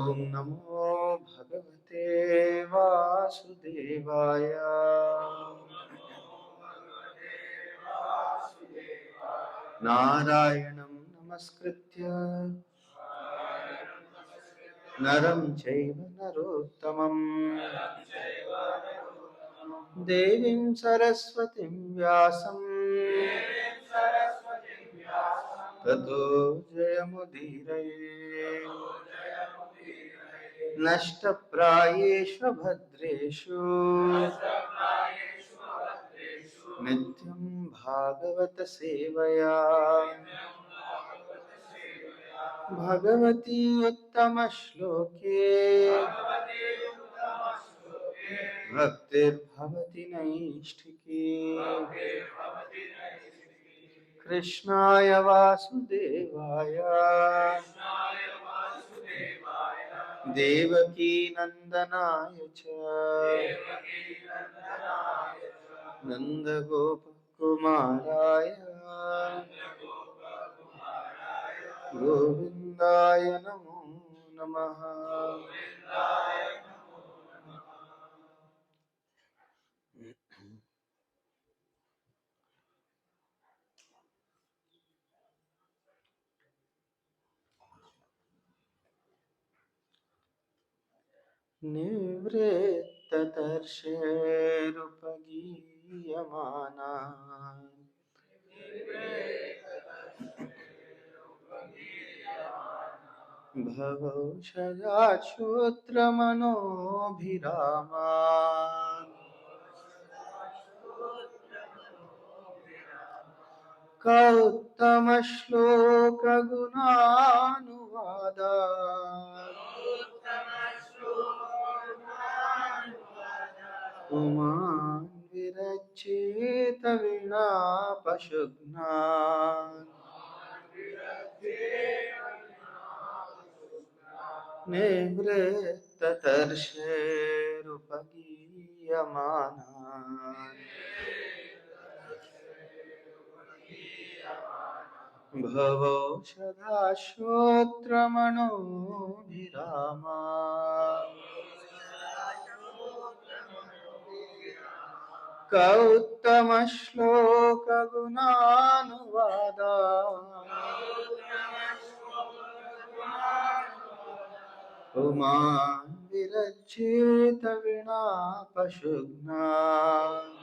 ओम नमो भगवते वासुदेवाय। नारायणं नमस्कृत्य नरं चैव नरोत्तमं देवीं सरस्वतीं व्यासं ततो जयमुदीरये। नष्टप्रायेषु भद्रेषु नित्यं भागवत सेवया भगवती उत्तमश्लोके भक्तिर्भवति नैष्ठिकी। कृष्णाय वासुदेवाय देवकी नंदनाय च नंदगोपकुमाराय गोविंदाय नमो नमः। निवृत्ततर्षैरुपगीयमाना भवौषधा श्रोत्रमनोभिरामा कौत्तमश्लोकगुणानुवादा पुमान् विरचेत वीणा पशुघ्नान्। निवृत्ततर्षैरुपगीयमानान् भवौषधा श्रोत्रमनोभिरामा कौत्तमश्लोकगुणानुवादा पुमान् विरचेत वीणा पशुघ्नान्।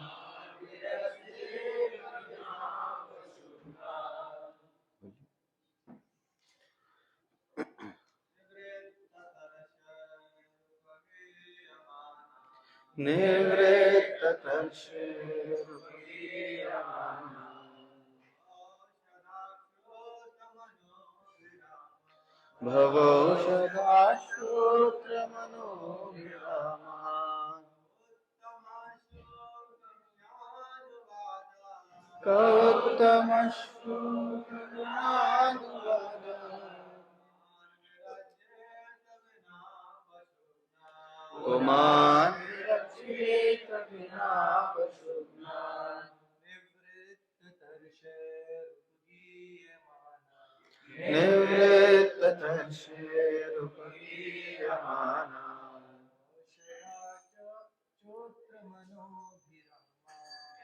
निवृत्ततर्षैरुपगीयमाना भवौषधा श्रोत्रमनोभिरामा कौत्तमश्लोकगुणानुवादा पुमान् विरचेत वीणा पशुघ्नान्। निवृत्ततर्षैरुपगीयमाना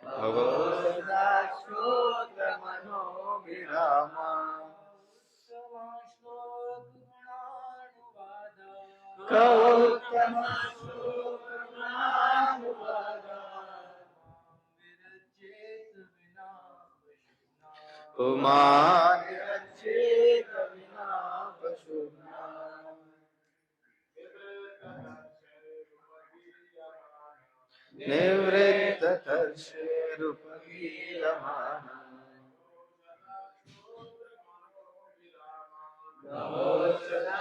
भवौषधा श्रोत्रमनोभिरामा कौत्तमश्लोकगुणानुवादा पुमान् विरचेत वीणा पशुघ्नान्। निवृत्ततर्षैरुपगीयमाना भवौषधा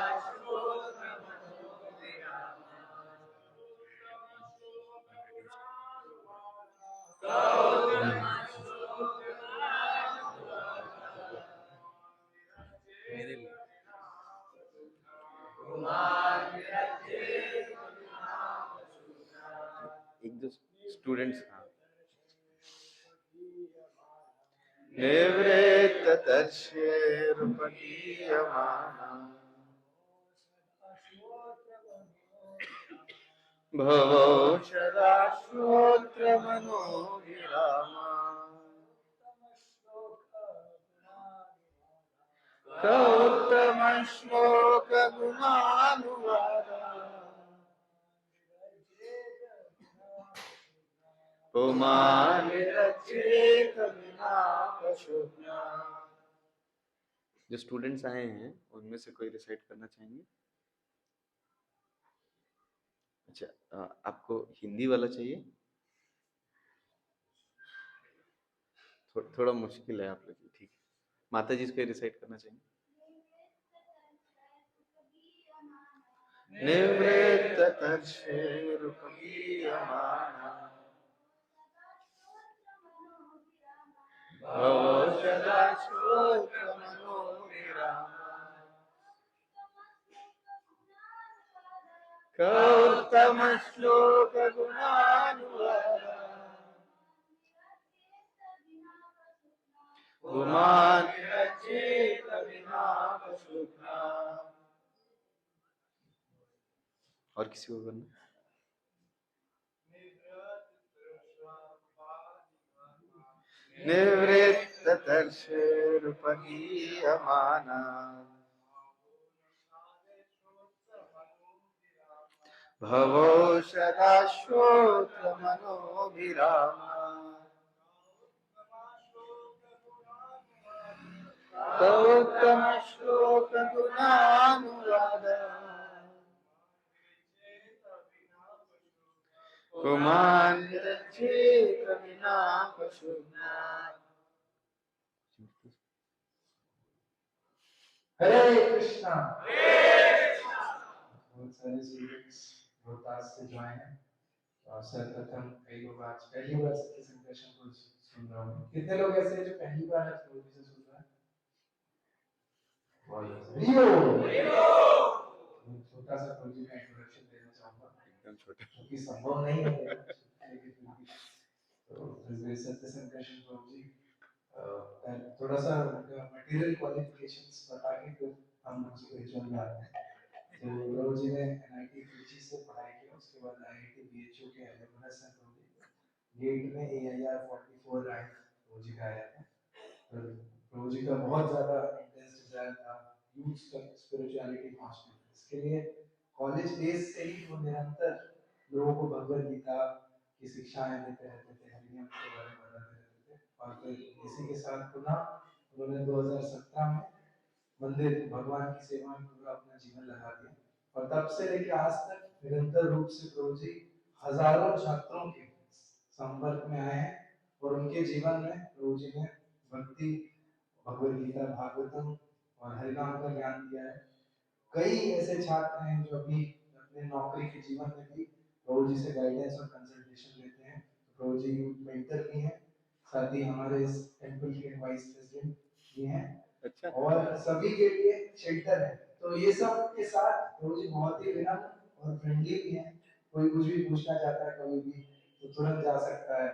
एक दो स्टूडेंट्स निवृत्ततर्षैरुपगीयमाना भवो सदा श्रोत्रमनोभिरामा कौत्तमश्लोकगुणानुवादा पुमानिरचेत विना पशुना। जो स्टूडेंट्स आए हैं उनमें से कोई रिसाइट करना चाहेंगे? अच्छा, आपको हिंदी वाला चाहिए? थोड़ा मुश्किल है आप लोग, ठीक है। माता जी इसको रिसाइट करना चाहिए। निवृत्त तर्षेरुपगीयमाना भवो सदा श्रोत्रमनोभिरामा कौत्तमश्लोकगुणानुवादा पुमानिरचेत विना पशुना। और किसी को करना? निवृत्त तर्षेरुपगीयमाना भवो सदा श्रोत्रमनोभिरामा कौत्तमश्लोकगुणानुवादा पुमानिरचेत विना पशुना। हरे कृष्णा। बहुत सारे स्टूडेंट्स रोहतास से जो आए हैं, और सर्वप्रथम कई लोग आज पहली बार सत्य संकर्षण को सुन रहा हूँ। कितने लोग ऐसे हैं जो पहली बार आज प्रभु जी से सुन रहे हैं? छोटा सा प्रभु जी का इंट्रोडक्शन देना चाहूँगा, एकदम छोटा, क्योंकि संभव नहीं है लेकिन तो सत्य संकर्षण प्रभु जी थोड़ा सा मटेरियल क्वालिफिकेशंस बता के फिर हम स्पिरिचुअल में आते हैं। तो प्रभु जी ने NIT ट्रिची से पढ़ाई की, उसके बाद IIT BHU के एलुमनस हैं प्रभु जी। गेट में AIR 44 रैंक प्रभु जी का आया था। प्रभु जी का बहुत ज़्यादा इंटेंस डिजायर था यूथ तक स्पिरिचुअलिटी पहुंचने। इसके लिए कॉलेज डेज से ही वो निरंतर लोगों को भगवद गीता की शिक्षाएं देते रहते थे, हरिनियम के बारे में बताते रहते थे। और फिर इसी के साथ पुनः उन्होंने 2017 में मंदिर भगवान की सेवा में पूरा अपना जीवन लगा दिया। और तब से लेकर आज तक निरंतर रूप से प्रभु जी हजारों छात्रों के संपर्क में आए हैं, और उनके जीवन में प्रभु जी ने भक्ति, भगवद गीता, भागवतम और हरिनाम का ज्ञान दिया है। कई ऐसे छात्र हैं जो अभी अपने नौकरी के जीवन में भी प्रभु जी से गाइडेंस और कंसल्टेशन लेते हैं। प्रभु जी मेंटर भी हैं, साथ ही हमारे इस टेंपल के वाइस प्रेसिडेंट भी हैं। अच्छा, और सभी के लिए शेल्टर है। तो ये सब के साथ प्रभु जी बहुत ही विनम्र और फ्रेंडली भी हैं। कोई कुछ भी पूछना चाहता है कभी भी तो तुरंत जा सकता है,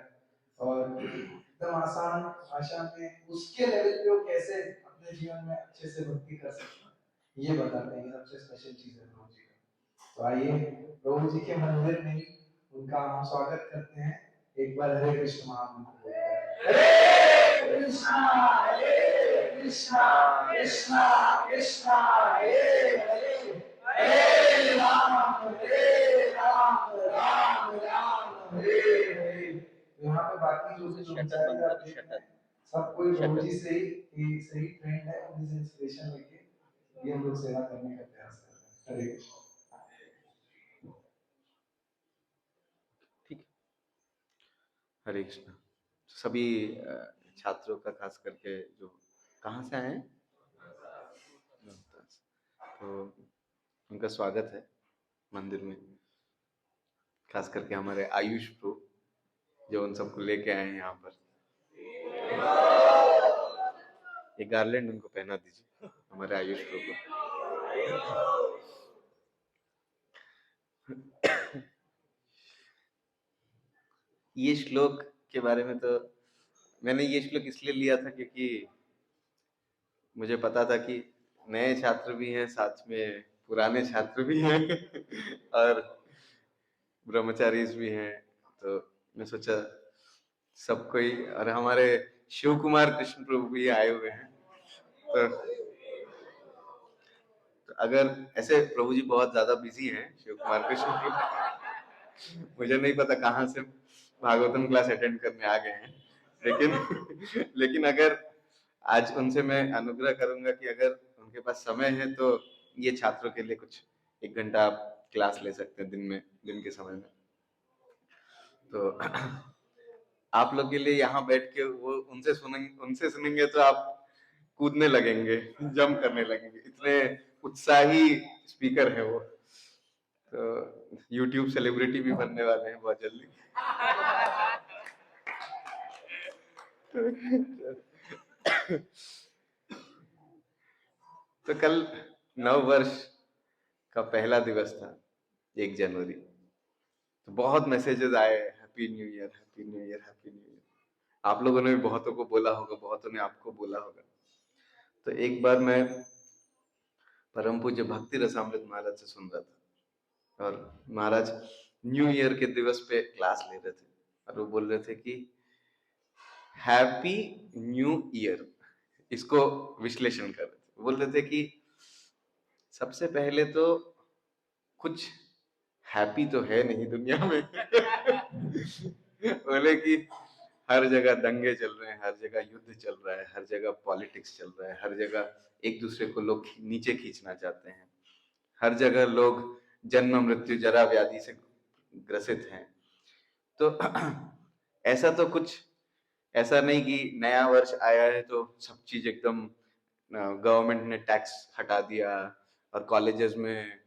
और एकदम आसान भाषा में उसके लेवल पे वो कैसे अपने जीवन में अच्छे से भक्ति कर सकता है ये बताते हैं। सबसे स्पेशल चीज है प्रभु जी का। तो आइए प्रभु जी के मंदिर में उनका हम स्वागत करते हैं। एक बार हरे कृष्ण महामंत्र बोलते हैं। हरे कृष्णा कृष्णा कृष्णा कृष्णा हरे हरे, हरे राम राम राम राम हरे हरे। यहाँ पे बाकी जो भी लोग सब कोई प्रभु जी से ही ट्रेंड है, उन्हीं से इंस्पिरेशन लेके ये हम लोग सेवा करने का प्रयास कर रहे हैं। हरे कृष्ण। ठीक है। हरे कृष्णा। सभी छात्रों का खास करके जो कहाँ से आए हैं, तो उनका स्वागत है मंदिर में। खास करके हमारे आयुष प्रो जो उन सबको लेके आए हैं यहाँ पर। ये गार्लैंड उनको पहना दीजिए, हमारे आयुष प्रो को। ये श्लोक के बारे में तो मैंने ये श्लोक इसलिए लिया था क्योंकि मुझे पता था कि नए छात्र भी हैं, साथ में पुराने छात्र भी हैं और ब्रह्मचारीज भी हैं, तो मैं सोचा सब कोई, और हमारे शिव कुमार कृष्ण प्रभु भी आए हुए हैं, तो अगर ऐसे प्रभु जी बहुत ज्यादा बिजी हैं, शिव कुमार कृष्ण प्रभु, मुझे नहीं पता कहाँ से भागवतम क्लास अटेंड करने आ गए हैं, लेकिन लेकिन अगर आज उनसे मैं अनुग्रह करूंगा कि अगर उनके पास समय है तो ये छात्रों के लिए कुछ 1 घंटा आप क्लास ले सकते हैं दिन में, दिन के समय में। तो आप लोग के लिए यहाँ बैठ के वो उनसे सुनेंगे तो आप कूदने लगेंगे, जंप करने लगेंगे, इतने उत्साही स्पीकर है वो। तो YouTube सेलिब्रिटी भी बनने वाले हैं बहुत जल्दी। तो कल नव वर्ष का पहला दिवस था, 1 जनवरी। तो बहुत मैसेजेस आए, happy new year, happy new year, happy new year. आप लोगों ने भी बहुतों को बोला होगा, बहुतों ने आपको बोला होगा। तो एक बार मैं परम पूज्य भक्ति रसामृत महाराज से सुन रहा था, और महाराज न्यू ईयर के दिवस पे क्लास ले रहे थे, और वो बोल रहे थे कि हैप्पी न्यू ईयर, इसको विश्लेषण कर रहे थे। बोल रहे थे कि सबसे पहले तो कुछ हैप्पी तो है नहीं दुनिया में। बोले कि हर जगह दंगे चल रहे हैं, हर जगह युद्ध चल रहा है, हर जगह पॉलिटिक्स चल रहा है, हर जगह एक दूसरे को लोग नीचे खींचना चाहते हैं, हर जगह लोग जन्म मृत्यु जरा व्याधि से ग्रसित हैं। तो ऐसा तो कुछ ऐसा नहीं कि नया वर्ष आया है तो सब चीज एकदम गवर्नमेंट ने टैक्स हटा दिया और कॉलेजेस में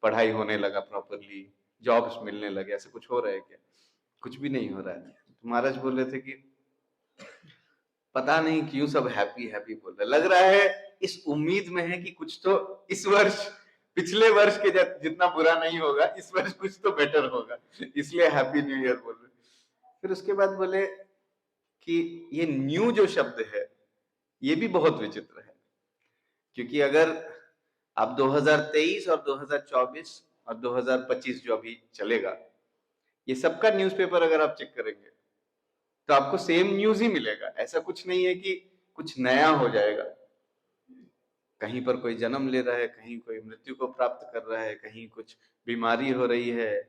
पढ़ाई होने लगा प्रॉपरली, जॉब्स मिलने लगे, ऐसा कुछ हो रहा है क्या? कुछ भी नहीं हो रहा है। तो महाराज बोल रहे थे कि पता नहीं क्यों सब हैप्पी हैप्पी बोल रहे, लग रहा है इस उम्मीद में है कि कुछ तो इस वर्ष पिछले वर्ष के जितना बुरा नहीं होगा, इस वर्ष कुछ तो बेटर होगा, इसलिए हैप्पी न्यू ईयर बोल रहे। फिर उसके बाद बोले कि ये न्यू जो शब्द है ये भी बहुत विचित्र है, क्योंकि अगर आप 2023 और 2024 और 2025 जो अभी चलेगा, ये सबका न्यूज़पेपर अगर आप चेक करेंगे तो आपको सेम न्यूज ही मिलेगा। ऐसा कुछ नहीं है कि कुछ नया हो जाएगा, कहीं पर कोई जन्म ले रहा है, कहीं कोई मृत्यु को प्राप्त कर रहा है, कहीं कुछ बीमारी हो रही है,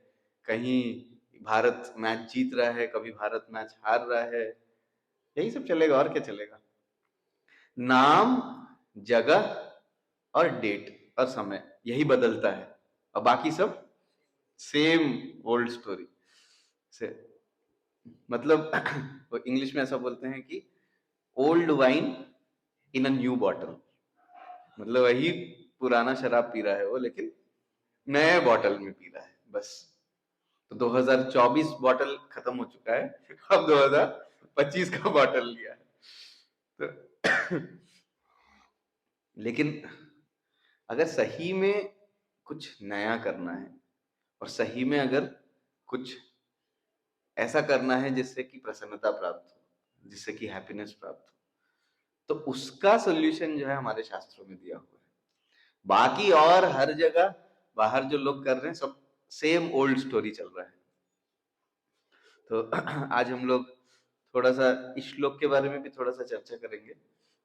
कहीं भारत मैच जीत रहा है, कभी भारत मैच हार रहा है, यही सब चलेगा और क्या चलेगा। नाम, जगह और डेट और समय यही बदलता है, और बाकी सब सेम ओल्ड स्टोरी से। मतलब वो इंग्लिश में ऐसा बोलते हैं कि old wine in a new bottle, मतलब वही पुराना शराब पी रहा है वो, लेकिन नए बॉटल में पी रहा है बस। तो 2024 बॉटल खत्म हो चुका है, अब 2025 का बॉटल लिया है। तो लेकिन अगर सही में कुछ नया करना है और सही में अगर कुछ ऐसा करना है जिससे कि प्रसन्नता प्राप्त हो, जिससे कि हैप्पीनेस प्राप्त हो, तो उसका सोल्यूशन जो है हमारे शास्त्रों में दिया हुआ है। बाकी और हर जगह बाहर जो लोग कर रहे हैं सब सेम ओल्ड स्टोरी चल रहा है। तो आज हम लोग थोड़ा सा इस श्लोक के बारे में भी थोड़ा सा चर्चा करेंगे,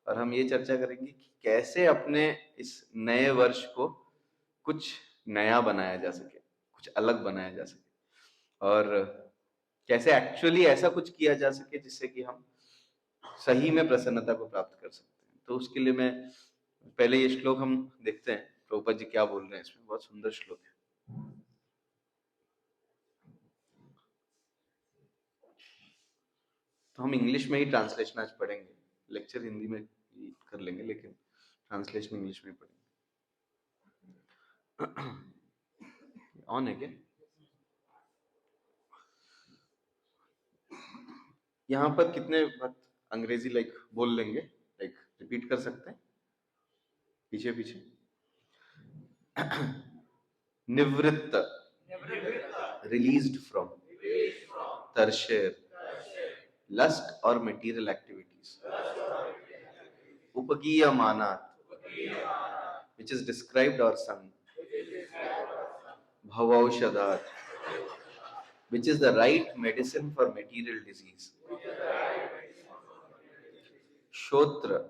और हम ये चर्चा करेंगे कि कैसे अपने इस नए वर्ष को कुछ नया बनाया जा सके, कुछ अलग बनाया जा सके, और कैसे एक्चुअली ऐसा कुछ किया जा सके जिससे कि हम सही में प्रसन्नता को प्राप्त कर सकते हैं। तो उसके लिए मैं पहले ये श्लोक हम देखते हैं, प्रभुपाद जी क्या बोल रहे हैं इसमें। बहुत सुंदर श्लोक है। तो हम इंग्लिश में ही ट्रांसलेशन आज पढ़ेंगे, लेक्चर हिंदी में कर लेंगे, लेकिन ट्रांसलेशन इंग्लिश में पढ़ेंगे। ऑन है क्या? यहाँ पर कितने वक्त अंग्रेजी लाइक बोल लेंगे, लाइक रिपीट कर सकते हैं पीछे पीछे? निवृत्त, रिलीज्ड फ्रॉम, तरशेर, लस्ट और मटेरियल एक्टिविटीज, उपगीयमानात्, which is described or sung, भवौषधात्, which is the right medicine for material disease. Shotra,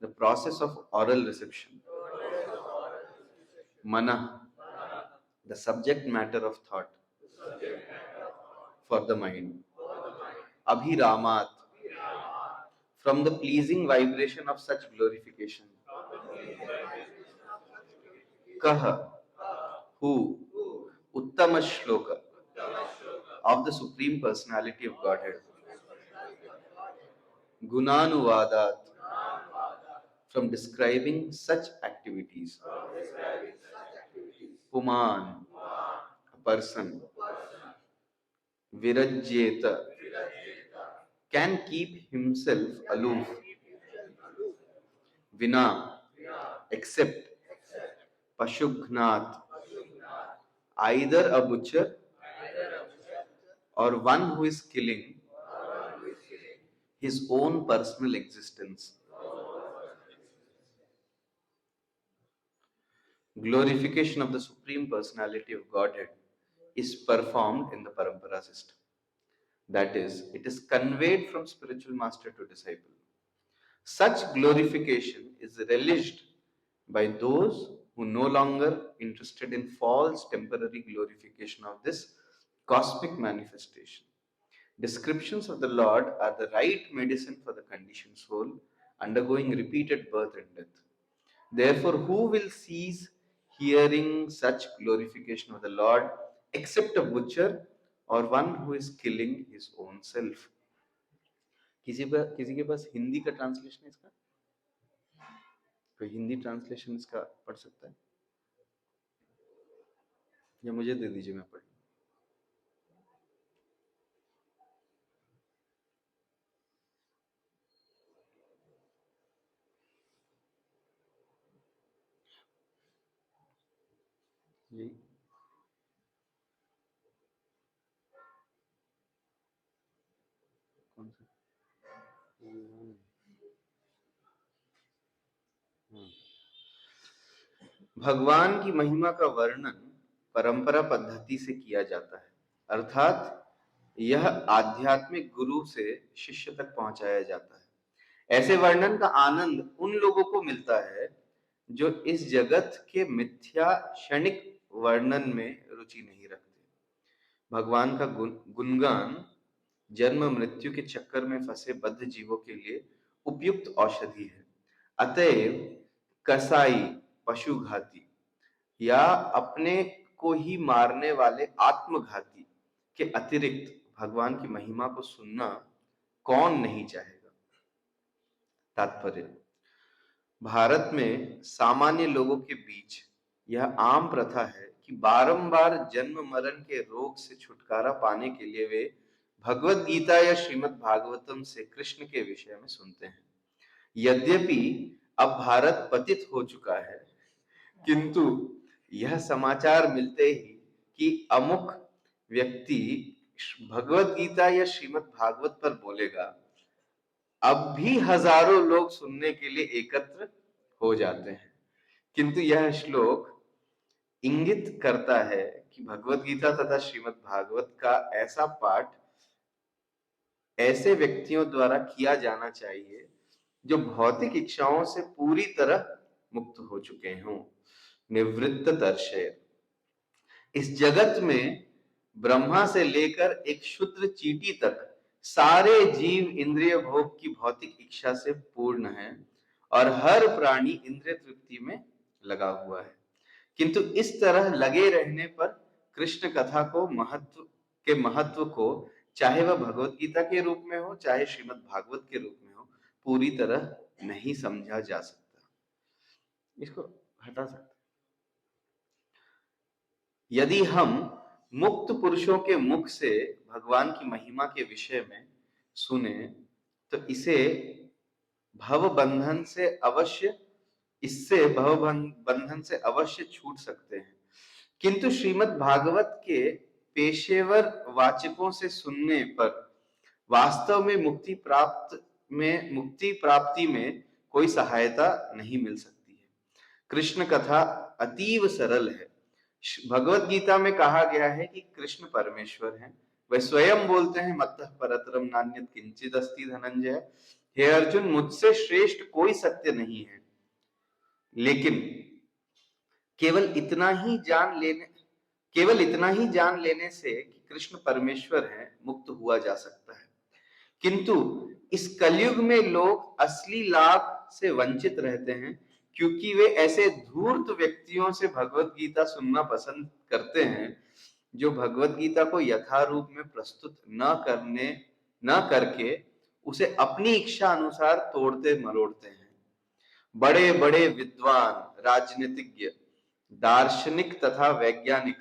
the process of oral reception. Mana, the subject matter of thought for the mind. Abhiramat, from the pleasing vibration of such glorification. Kaha, who? Uttama Shloka, of the Supreme Personality of Godhead. Gunanuvadat, from describing such activities. Puman, a person. Virajyeta, can keep himself aloof. Vina, except. Pashughnat, either a butcher or one who is killing his own personal existence. Glorification of the Supreme Personality of Godhead is performed in the Parampara system. That is, it is conveyed from spiritual master to disciple. Such glorification is relished by those who no longer interested in false temporary glorification of this cosmic manifestation. Descriptions of the Lord are the right medicine for the conditioned soul undergoing repeated birth and death. Therefore, who will cease hearing such glorification of the Lord except a butcher or one who is killing his own self? किसी के पास हिंदी का translation है इसका? कोई Hindi translation इसका पढ़ सकता है या मुझे दे दीजिए, मैं पढ़ लूं। यही कौन सा? भगवान की महिमा का वर्णन परंपरा पद्धति से किया जाता है, अर्थात यह आध्यात्मिक गुरु से शिष्य तक पहुंचाया जाता है। ऐसे वर्णन का आनंद उन लोगों को मिलता है जो इस जगत के मिथ्या क्षणिक वर्णन में रुचि नहीं रखते। भगवान का गुणगान जन्म मृत्यु के चक्कर में फंसे बद्ध जीवों के लिए उपयुक्त औषधि है। अतएव कसाई, पशुघाती या अपने को ही मारने वाले आत्मघाती के अतिरिक्त भगवान की महिमा को सुनना कौन नहीं चाहेगा। तात्पर्य, भारत में सामान्य लोगों के बीच यह आम प्रथा है कि बारंबार जन्म मरण के रोग से छुटकारा पाने के लिए वे भगवत गीता या श्रीमद् भागवतम से कृष्ण के विषय में सुनते हैं। यद्यपि अब भारत पतित हो चुका है, किंतु यह समाचार मिलते ही कि अमुक व्यक्ति भगवत गीता या श्रीमद् भागवत पर बोलेगा, अब भी हजारों लोग सुनने के लिए एकत्र हो जाते हैं। किंतु यह श्लोक इंगित करता है कि भगवत गीता तथा श्रीमद् भागवत का ऐसा पाठ ऐसे व्यक्तियों द्वारा किया जाना चाहिए जो भौतिक इच्छाओं से पूरी तरह मुक्त हो चुके हों। निवृत्त दर्शय, इस जगत में ब्रह्मा से लेकर एक क्षुद्र चींटी तक सारे जीव इंद्रिय भोग की भौतिक इच्छा से पूर्ण है और हर प्राणी इंद्रिय तृप्ति में लगा हुआ है। किंतु इस तरह लगे रहने पर कृष्ण कथा को महत्व को, चाहे वह भगवत गीता के रूप में हो चाहे श्रीमद् भागवत के रूप में हो, पूरी तरह नहीं समझा जा सकता। इसको हटा सकते। यदि हम मुक्त पुरुषों के मुख से भगवान की महिमा के विषय में सुने तो इससे भव बंधन से अवश्य छूट सकते हैं। किंतु श्रीमद् भागवत के पेशेवर वाचकों से सुनने पर वास्तव में मुक्ति प्राप्ति में कोई सहायता नहीं मिल सकती है। कृष्ण कथा अतीव सरल है। भगवत गीता में कहा गया है कि कृष्ण परमेश्वर हैं। वह स्वयं बोलते हैं मत्तः परतरम नान्यत् किंचित अस्ति धनंजय। हे अर्जुन, मुझसे श्रेष्ठ कोई सत्य नहीं है, लेकिन केवल इतना ही जान लेने केवल इतना ही जान लेने से कि कृष्ण परमेश्वर हैं मुक्त हुआ जा सकता है। किंतु इस कलयुग में लोग असली लाभ से वंचित रहते हैं, क्योंकि वे ऐसे धूर्त व्यक्तियों से भगवत गीता सुनना पसंद करते हैं जो भगवत गीता को यथारूप में प्रस्तुत न करके उसे अपनी इच्छा अनुसार तोड़ते मरोड़ते हैं। बड़े बड़े विद्वान, राजनीतिज्ञ, दार्शनिक तथा वैज्ञानिक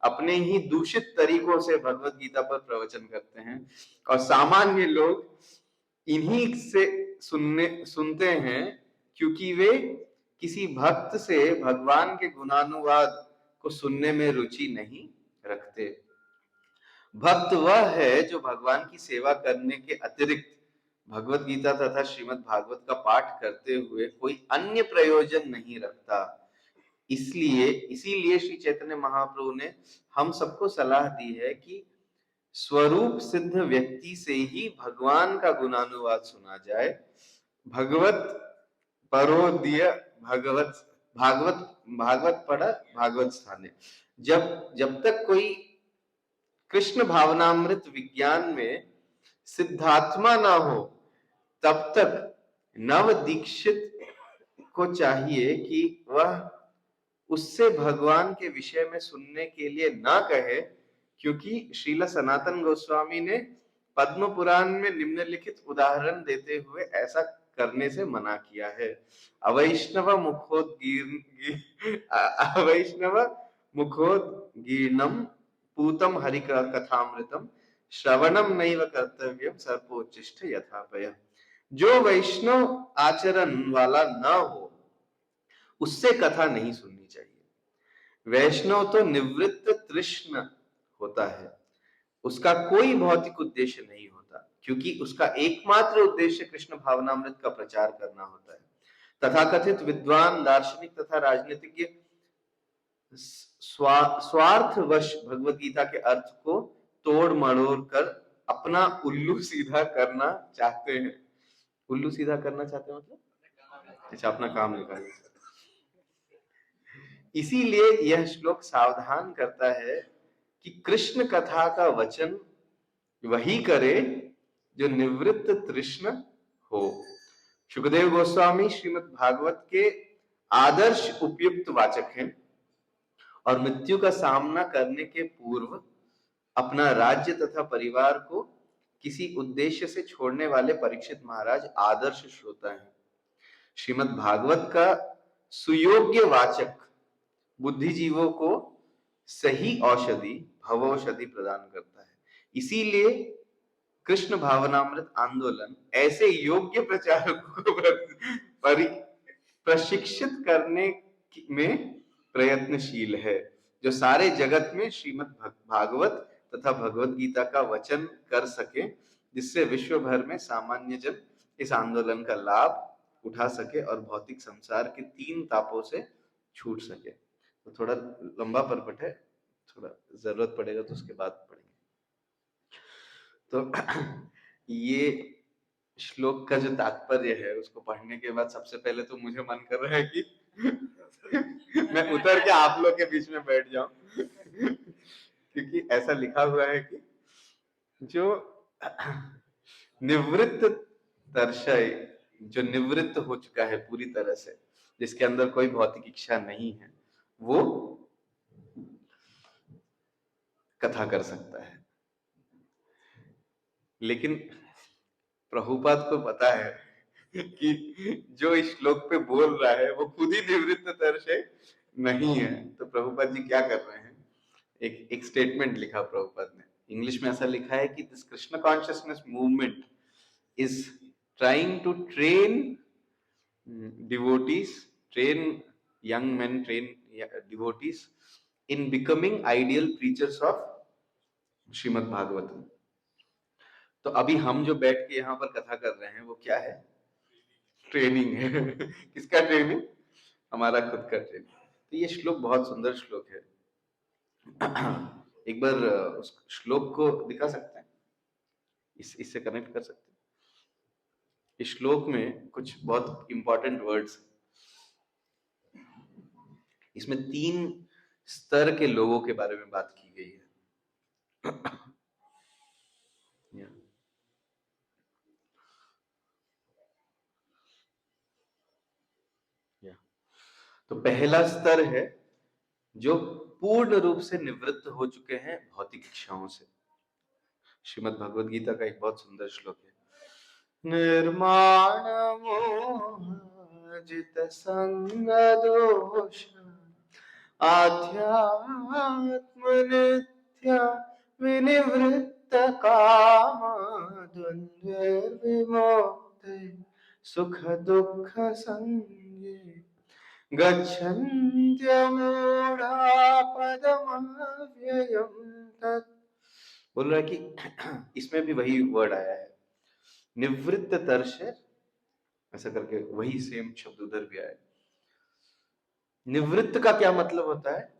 अपने ही दूषित तरीकों से भगवत गीता पर प्रवचन करते हैं, और सामान्य लोग इन्हीं से सुनते हैं, क्योंकि वे किसी भक्त से भगवान के गुणानुवाद को सुनने में रुचि नहीं रखते। भक्त वह है जो भगवान की सेवा करने के अतिरिक्त भगवत गीता तथा श्रीमद् भागवत का पाठ करते हुए कोई अन्य प्रयोजन नहीं रखता। इसीलिए श्री चैतन्य महाप्रभु ने हम सबको सलाह दी है कि स्वरूप सिद्ध व्यक्ति से ही भगवान का गुणानुवाद सुना जाए। भगवत परोदिय भगवत भागवत भागवत पढ़ भागवत स्थाने। जब तक कोई कृष्ण भावनामृत विज्ञान में सिद्धात्मा ना हो, तब तक नव दीक्षित को चाहिए कि वह उससे भगवान के विषय में सुनने के लिए ना कहे, क्योंकि श्रील सनातन गोस्वामी ने पद्म पुराण में निम्नलिखित उदाहरण देते हुए ऐसा करने से मना किया है। अवैष्णव मुखोद्गीर्णम पूतम हरि कथामृतम श्रवणम नैव कर्तव्यम सर्पोच्चिष्ट यथापय। जो वैष्णव आचरण वाला न हो उससे कथा नहीं सुननी चाहिए। वैष्णव तो निवृत्त तृष्ण होता है, उसका कोई भौतिक उद्देश्य नहीं होता, क्योंकि उसका एकमात्र उद्देश्य कृष्ण भावनामृत का प्रचार करना होता है। तथाकथित विद्वान, दार्शनिक तथा राजनीतिज्ञ स्वार्थवश भगवत गीता के अर्थ को तोड़ मरोड़ कर अपना उल्लू सीधा करना चाहते हैं। उल्लू सीधा करना चाहते हैं मतलब अच्छा, अपना काम निकालना। इसीलिए यह श्लोक सावधान करता है कि कृष्ण कथा का वचन वही करे जो निवृत्त तृष्ण हो। सुखदेव गोस्वामी श्रीमद् भागवत के आदर्श उपयुक्त वाचक हैं, और मृत्यु का सामना करने के पूर्व अपना राज्य तथा परिवार को किसी उद्देश्य से छोड़ने वाले परीक्षित महाराज आदर्श श्रोता हैं। श्रीमद् भागवत का सुयोग्य वाचक बुद्धिजीवों को सही औषधि भवौषधि प्रदान करता है। इसीलिए कृष्ण भावनामृत आंदोलन ऐसे योग्य प्रचारकों को प्रशिक्षित करने में प्रयत्नशील है, जो सारे जगत में श्रीमद् भागवत तथा भगवत गीता का वचन कर सके, जिससे विश्व भर में सामान्य जन इस आंदोलन का लाभ उठा सके और भौतिक संसार के 3 तापों से छूट सके। तो थोड़ा लंबा परपट है, थोड़ा जरूरत पड़ेगा तो उसके बाद पढ़ेंगे। तो ये श्लोक का जो तात्पर्य है उसको पढ़ने के बाद सबसे पहले तो मुझे मन कर रहा है कि मैं उतर के आप लोग के बीच में बैठ जाऊं, क्योंकि ऐसा लिखा हुआ है कि जो निवृत्त दर्शय, जो निवृत्त हो चुका है पूरी तरह से, जिसके अंदर कोई भौतिक इच्छा नहीं है, वो कथा कर सकता है। लेकिन प्रभुपाद को पता है कि जो इस श्लोक पे बोल रहा है वो खुद ही निवृत्त दर्शय नहीं है। तो प्रभुपाद जी क्या कर रहे हैं, एक स्टेटमेंट लिखा प्रभुपाद ने, इंग्लिश में ऐसा लिखा है कि this Krishna consciousness movement is trying to train devotees, train young men, train devotees in becoming ideal preachers of Shrimad Bhagavatam. तो अभी हम जो बैठ के यहाँ पर कथा कर रहे हैं वो क्या है, ट्रेनिंग है। किसका ट्रेनिंग, हमारा खुद का ट्रेनिंग। तो ये श्लोक बहुत सुंदर श्लोक है। एक बार उस श्लोक को दिखा सकते हैं, इससे कनेक्ट कर सकते हैं। इस श्लोक में कुछ बहुत इंपॉर्टेंट वर्ड्स, इसमें 3 स्तर के लोगों के बारे में बात की गई है। तो पहला स्तर है जो पूर्ण रूप से निवृत्त हो चुके हैं भौतिक इच्छाओं से। श्रीमद् भगवद गीता का एक बहुत सुंदर श्लोक है, निर्माण मोहित संग दोष आध्यात्म नित्य विनिवृत्त काम द्वंद्व विमोक्ते सुख दुख संगे गच्छन्त्यमूढ़ा पदमव्ययम् तत्। बोल रहा है कि इसमें भी वही वर्ड आया है, निवृत्त तर्षर, ऐसा करके वही सेम शब्द उधर भी आया। निवृत्त का क्या मतलब होता है?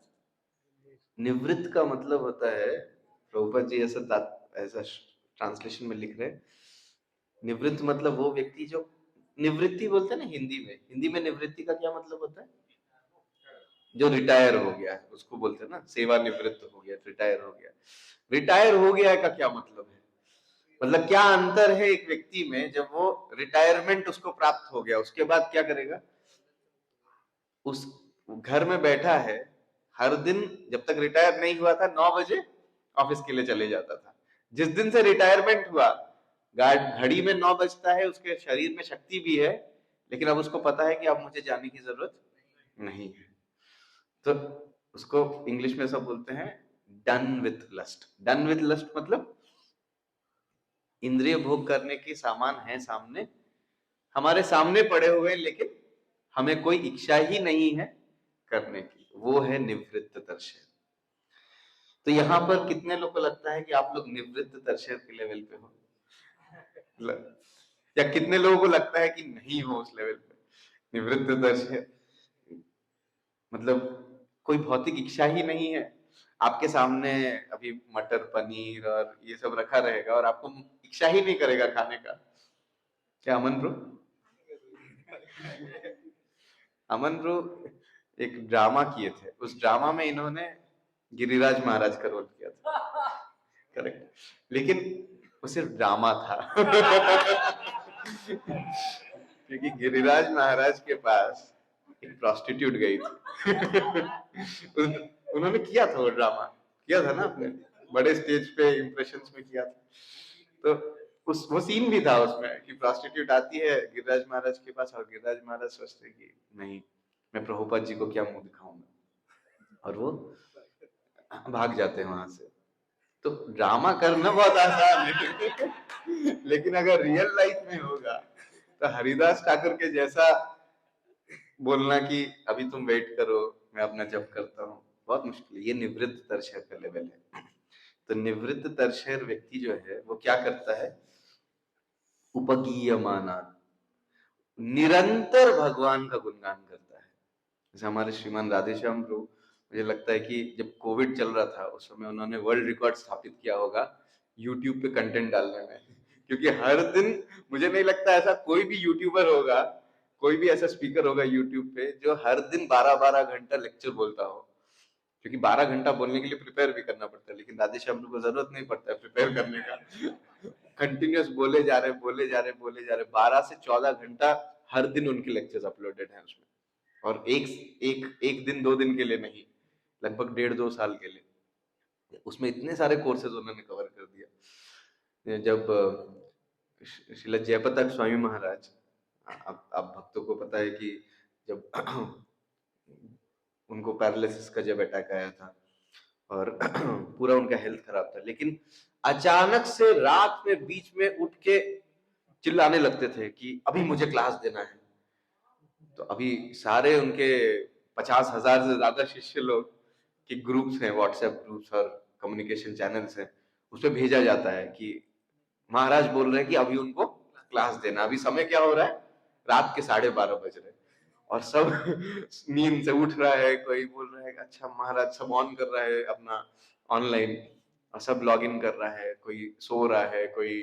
निवृत्त का मतलब होता है, प्रभुपाद जी ऐसा ट्रांसलेशन में लिख रहे हैं, निवृत्त मतलब वो व्यक्ति जो, निवृत्ति बोलते हैं ना हिंदी में निवृत्ति का क्या मतलब होता है? जो रिटायर हो गया है उसको बोलते हैं ना, सेवानिवृत्त हो गया, रिटायर हो गया। रिटायर हो गया का क्या मतलब है? मतलब क्या अंतर है एक व्यक्ति में, जब वो रिटायरमेंट उसको प्राप्त हो गया उसके बाद क्या करेगा? उस घर में बैठा है, हर दिन जब तक रिटायर नहीं हुआ था 9 बजे ऑफिस के लिए चले जाता था। जिस दिन से रिटायरमेंट हुआ, घड़ी में 9 बजता है, उसके शरीर में शक्ति भी है, लेकिन अब उसको पता है कि अब मुझे जाने की जरूरत नहीं है। तो उसको इंग्लिश में सब बोलते हैं done with lust. Done with lust मतलब इंद्रिय भोग करने के सामान है सामने, हमारे सामने पड़े हुए हैं, लेकिन हमें कोई इच्छा ही नहीं है करने की, वो है निवृत्त तर्षय। तो यहाँ पर कितने लोग को लगता है कि आप लोग निवृत्त तर्षय के लेवल पे हो, या कितने लोगों को लगता है कि नहीं हो उस लेवल पे? निवृत्त तर्षय मतलब कोई भौतिक इच्छा ही नहीं है, आपके सामने अभी मटर पनीर और ये सब रखा रहेगा और आपको इच्छा ही नहीं करेगा खाने का। क्या अमन ब्रो? अमन ब्रो एक ड्रामा किए थे, उस ड्रामा में इन्होंने गिरिराज महाराज का रोल किया था, करेक्ट, लेकिन वो सिर्फ ड्रामा था। क्योंकि गिरिराज महाराज के पास एक प्रोस्टिट्यूट गई थी। उन्होंने किया था वो ड्रामा, किया था ना आपने, बड़े स्टेज पे इम्प्रेशंस में किया था। तो वो सीन भी था उसमें कि प्रोस्टिट्यूट आती है गिरिराज महाराज के पास और गिरिराज महाराज सोचते कि नहीं, मैं प्रभुपाद जी को क्या मुंह दिखाऊंगा, और वो भाग जाते हैं वहां से। तो ड्रामा करना बहुत आसान है, लेकिन अगर रियल लाइफ में होगा तो हरिदास ठाकुर के जैसा बोलना कि अभी तुम वेट करो मैं अपना जप करता हूँ, बहुत मुश्किल है। ये निवृत्त तर्षय का लेवल है। तो निवृत्त तर्षय व्यक्ति जो है वो क्या करता है? उपगीयमाना, निरंतर भगवान का गुणगान करता है। जैसे हमारे श्रीमान राधेश्याम प्रभु, मुझे लगता है कि जब कोविड चल रहा था उस समय उन्होंने वर्ल्ड रिकॉर्ड स्थापित किया होगा यूट्यूब पे कंटेंट डालने में, क्योंकि हर दिन, मुझे नहीं लगता ऐसा कोई भी यूट्यूबर होगा, कोई भी ऐसा स्पीकर होगा यूट्यूब पे जो हर दिन 12-12 घंटा लेक्चर बोलता हो, क्योंकि 12 घंटा बोलने के लिए प्रिपेयर भी करना पड़ता है, लेकिन राधेश्याम को जरूरत नहीं पड़ता है प्रिपेयर करने का। कंटिन्यूस बोले जा रहे 12 से 14 घंटा हर दिन उनके लेक्चर्स अपलोडेड हैं उसमें, और एक दिन 2 दिन के लिए नहीं, लगभग 1.5-2 साल के लिए उसमें इतने सारे कोर्सेज उन्होंने कवर कर दिया। जब श्रील जयप्रताप स्वामी महाराज, आप भक्तों को पता है कि जब उनको पैरालिसिस का जब अटैक आया था और पूरा उनका हेल्थ खराब था, लेकिन अचानक से रात में बीच में उठ के चिल्लाने लगते थे कि अभी मुझे क्लास देना है। तो अभी सारे उनके 50,000 से ज्यादा शिष्य लोग के ग्रुप्स हैं, व्हाट्सएप ग्रुप्स और कम्युनिकेशन चैनल्स हैं, उसमें भेजा जाता है कि महाराज बोल रहे हैं कि अभी उनको क्लास देना। अभी समय क्या हो रहा है? रात के 12:30 बज रहे, और सब नींद से उठ रहा है, कोई बोल रहा है अच्छा महाराज, सब ऑन कर रहा है अपना ऑनलाइन और सब लॉग इन कर रहा है, कोई सो रहा है, कोई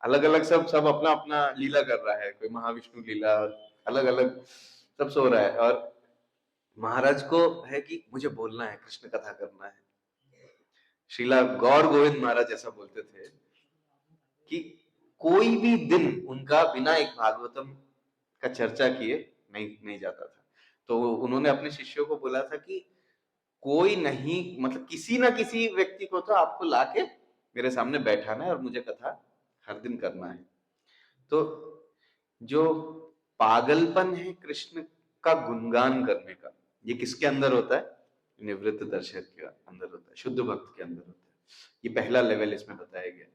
अलग अलग, सब सब अपना अपना लीला कर रहा है, कोई महाविष्णु लीला, अलग अलग सब सो रहा है। और महाराज को है कि मुझे बोलना है, कृष्ण कथा करना है। श्रीला गौर गोविंद महाराज ऐसा बोलते थे कि कोई भी दिन उनका बिना एक भागवतम का चर्चा किए नहीं नहीं जाता था। तो उन्होंने अपने शिष्यों को बोला था कि कोई नहीं, मतलब किसी ना किसी व्यक्ति को तो आपको लाके मेरे सामने बैठाना है और मुझे कथा हर दिन करना है। तो जो पागलपन है कृष्ण का गुणगान करने का, ये किसके अंदर होता है? निवृत्त दर्शक के अंदर होता है, शुद्ध भक्त के अंदर होता है। ये पहला लेवल इसमें बताया गया।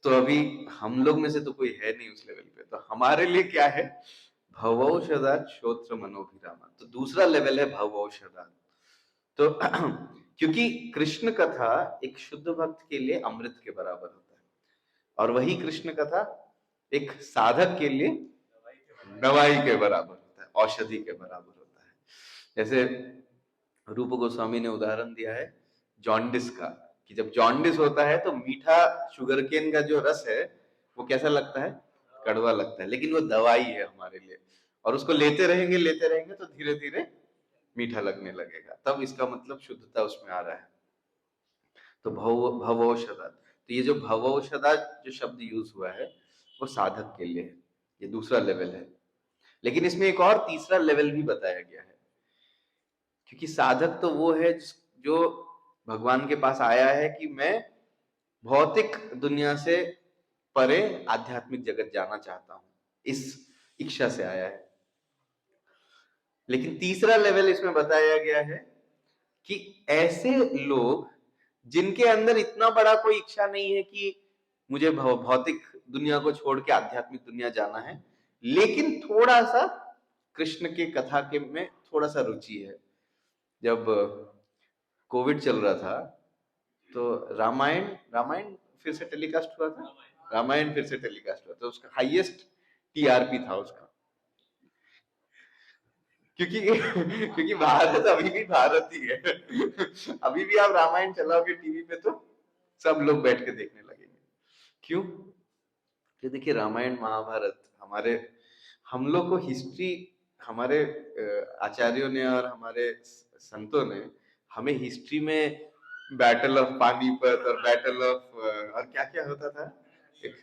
तो अभी हम लोग में से तो कोई है नहीं उस लेवल पे, तो हमारे लिए क्या है? भवौषधात् श्रोत्र मनोभिरामा। तो दूसरा लेवल है भवौषधात्। तो क्योंकि कृष्ण कथा एक शुद्ध भक्त के लिए अमृत के बराबर होता है, और वही कृष्ण कथा एक साधक के लिए दवाई के बराबर होता है, औषधि के बराबर होता है। जैसे रूप गोस्वामी ने उदाहरण दिया है जॉन्डिस का, कि जब जॉन्डिस होता है तो मीठा शुगरकेन का जो रस है वो कैसा लगता है? कड़वा लगता है, लेकिन वो दवाई है हमारे लिए, और उसको लेते रहेंगे तो धीरे धीरे मीठा लगने लगेगा, तब इसका मतलब शुद्धता उसमें आ रहा है। तो भवौषधा, तो ये जो भवौषधा जो शब्द यूज हुआ है वो साधक के लिए है, ये दूसरा लेवल है। लेकिन इसमें एक और तीसरा लेवल भी बताया गया है, क्योंकि साधक तो वो है जो भगवान के पास आया है कि मैं भौतिक दुनिया से परे आध्यात्मिक जगत जाना चाहता हूं, इस इच्छा से आया है। लेकिन तीसरा लेवल इसमें बताया गया है कि ऐसे लोग जिनके अंदर इतना बड़ा कोई इच्छा नहीं है कि मुझे भौतिक दुनिया को छोड़ के आध्यात्मिक दुनिया जाना है, लेकिन थोड़ा सा कृष्ण के कथा के में थोड़ा सा रुचि है। जब कोविड चल रहा था तो रामायण रामायण फिर से टेलीकास्ट हुआ था, रामायण फिर से टेलीकास्ट हुआ था, उसका हाईएस्ट टीआरपी था उसका, क्योंकि क्योंकि भारत अभी भी भारत ही है। अभी भी आप रामायण चलाओगे टीवी पे तो सब लोग बैठ के देखने लगेंगे। क्यों? कि देखिए रामायण महाभारत हमारे, हम लोग को हिस्ट्री, हमारे आचार्यों ने और हमारे संतों ने हमें हिस्ट्री में बैटल ऑफ पानीपत और बैटल ऑफ और क्या क्या होता था, एक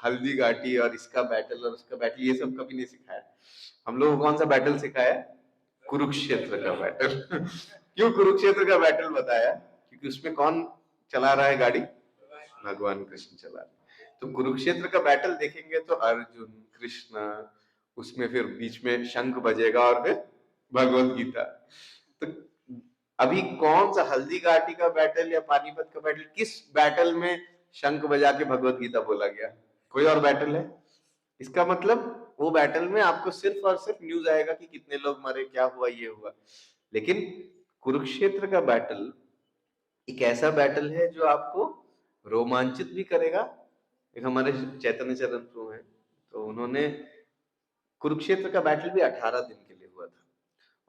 हल्दी घाटी और इसका बैटल और उसका बैटल, ये सब कभी नहीं सिखाया। हम लोग को कौन सा बैटल सिखाया? कुरुक्षेत्र का बैटल। क्यों कुरुक्षेत्र का बैटल बताया? क्योंकि उसमें कौन चला रहा है गाड़ी? भगवान कृष्ण चला रहे। तो कुरुक्षेत्र का बैटल देखेंगे तो अर्जुन, कृष्ण, उसमें फिर बीच में शंख बजेगा और फिर भगवत गीता। तो अभी कौन सा हल्दी घाटी का बैटल या पानीपत का बैटल, किस बैटल में शंख बजा के भगवत गीता बोला गया? कोई और बैटल है? इसका मतलब वो बैटल में आपको सिर्फ और सिर्फ न्यूज आएगा कि कितने लोग मरे, क्या हुआ, ये हुआ। लेकिन कुरुक्षेत्र का बैटल एक ऐसा बैटल है जो आपको रोमांचित भी करेगा। एक हमारे चैतन्य चरण प्रभु हैं, तो उन्होंने कुरुक्षेत्र का बैटल भी 18 दिन के लिए हुआ था,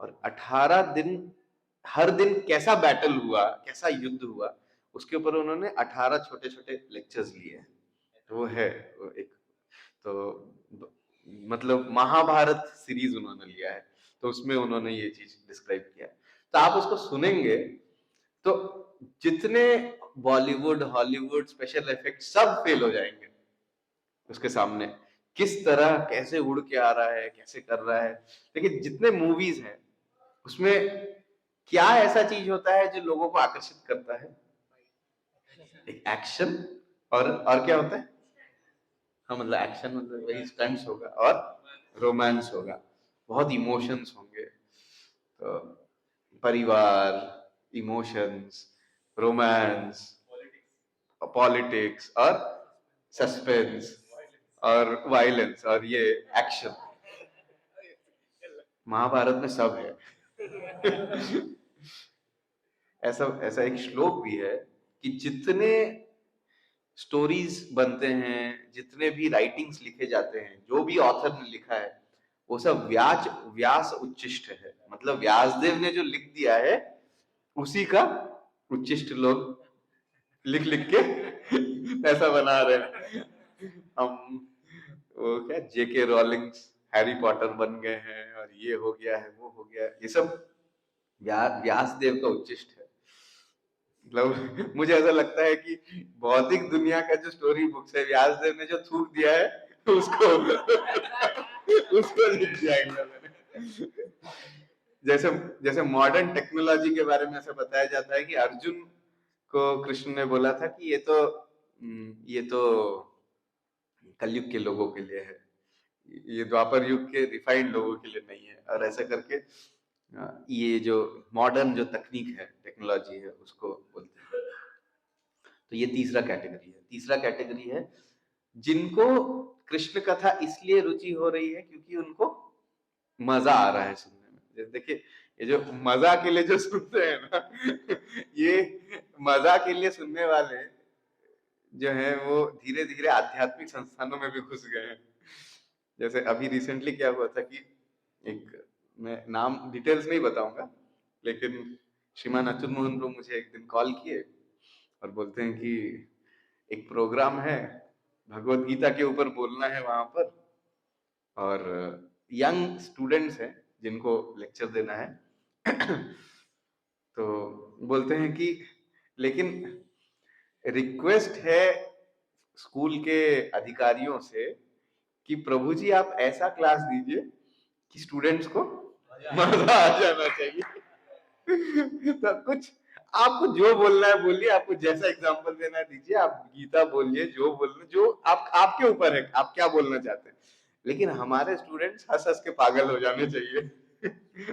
और 18 दिन हर दिन कैसा बैटल हुआ, कैसा युद्ध हुआ, उसके ऊपर उन्होंने 18 छोटे छोटे लेक्चर्स लिए हैं। तो वो है वो एक, तो मतलब महाभारत सीरीज उन्होंने लिया है, तो उसमें उन्होंने ये चीज डिस्क्राइब किया है। तो आप उसको सुनेंगे तो जितने बॉलीवुड हॉलीवुड स्पेशल इफेक्ट सब फेल हो जाएंगे उसके सामने। किस तरह कैसे उड़ के आ रहा है, कैसे कर रहा है। लेकिन जितने मूवीज हैं उसमें क्या ऐसा चीज होता है जो लोगों को आकर्षित करता है? एक एक्शन, और क्या होता है? हाँ मतलब एक्शन मतलब वही स्टंट्स होगा और रोमांस होगा, बहुत इमोशंस होंगे। तो परिवार, इमोशंस, रोमांस, पॉलिटिक्स और सस्पेंस और वायलेंस और ये एक्शन, महाभारत में सब है। ऐसा ऐसा एक श्लोक भी है कि जितने स्टोरीज बनते हैं, जितने भी राइटिंग्स लिखे जाते हैं, जो भी ऑथर ने लिखा है, वो सब व्यास उच्छिष्ट है, मतलब व्यासदेव ने जो लिख दिया है उसी का उच्छिष्ट लोग लिख लिख के पैसा बना रहे हैं। हम वो क्या जेके रॉलिंग हैरी पॉटर बन गए हैं और ये हो गया है वो हो गया है, ये सब व्यासदेव का उच्छिष्ट है। मतलब मुझे ऐसा लगता है कि भौतिक दुनिया का जो स्टोरी बुक्स है व्यासदेव ने जो थूक दिया है उसको उसको लिख दिया इन लोगों ने। जैसे जैसे मॉडर्न टेक्नोलॉजी के बारे में ऐसा बताया जाता है कि अर्जुन को कृष्ण ने बोला था कि ये तो कलयुग के लोगों के लिए है, ये द्वापर युग के रिफाइंड लोगों के लिए नहीं है, और ऐसा करके ये जो मॉडर्न जो तकनीक है टेक्नोलॉजी है उसको बोलते हैं। तो ये तीसरा कैटेगरी है। तीसरा कैटेगरी है जिनको कृष्ण कथा इसलिए रुचि हो रही है क्योंकि उनको मजा आ रहा है सुनने में। जैसे देखिए ये जो मजा के लिए जो सुनते हैं ना ये मजा के लिए सुनने वाले जो है वो धीरे धीरे आध्यात्मिक संस्थानों में भी घुस गए हैं। जैसे अभी रिसेंटली क्या हुआ था कि एक, मैं नाम डिटेल्स नहीं बताऊंगा, लेकिन श्रीमान अच्युत मोहन प्रभु मुझे एक दिन कॉल किए और बोलते हैं कि एक प्रोग्राम है, भगवत गीता के ऊपर बोलना है वहां पर, और यंग स्टूडेंट्स हैं जिनको लेक्चर देना है। तो बोलते हैं कि लेकिन रिक्वेस्ट है स्कूल के अधिकारियों से कि प्रभु जी आप ऐसा क्लास दीजिए कि स्टूडेंट्स को मजा आ जाना चाहिए। तो कुछ आपको जो बोलना है बोलिए, आपको जैसा एग्जांपल देना है दीजिए, आप गीता बोलिए, जो बोलना, जो आप आपके ऊपर है आप क्या बोलना चाहते हैं, लेकिन हमारे स्टूडेंट्स हंस हंस के पागल हो जाने चाहिए।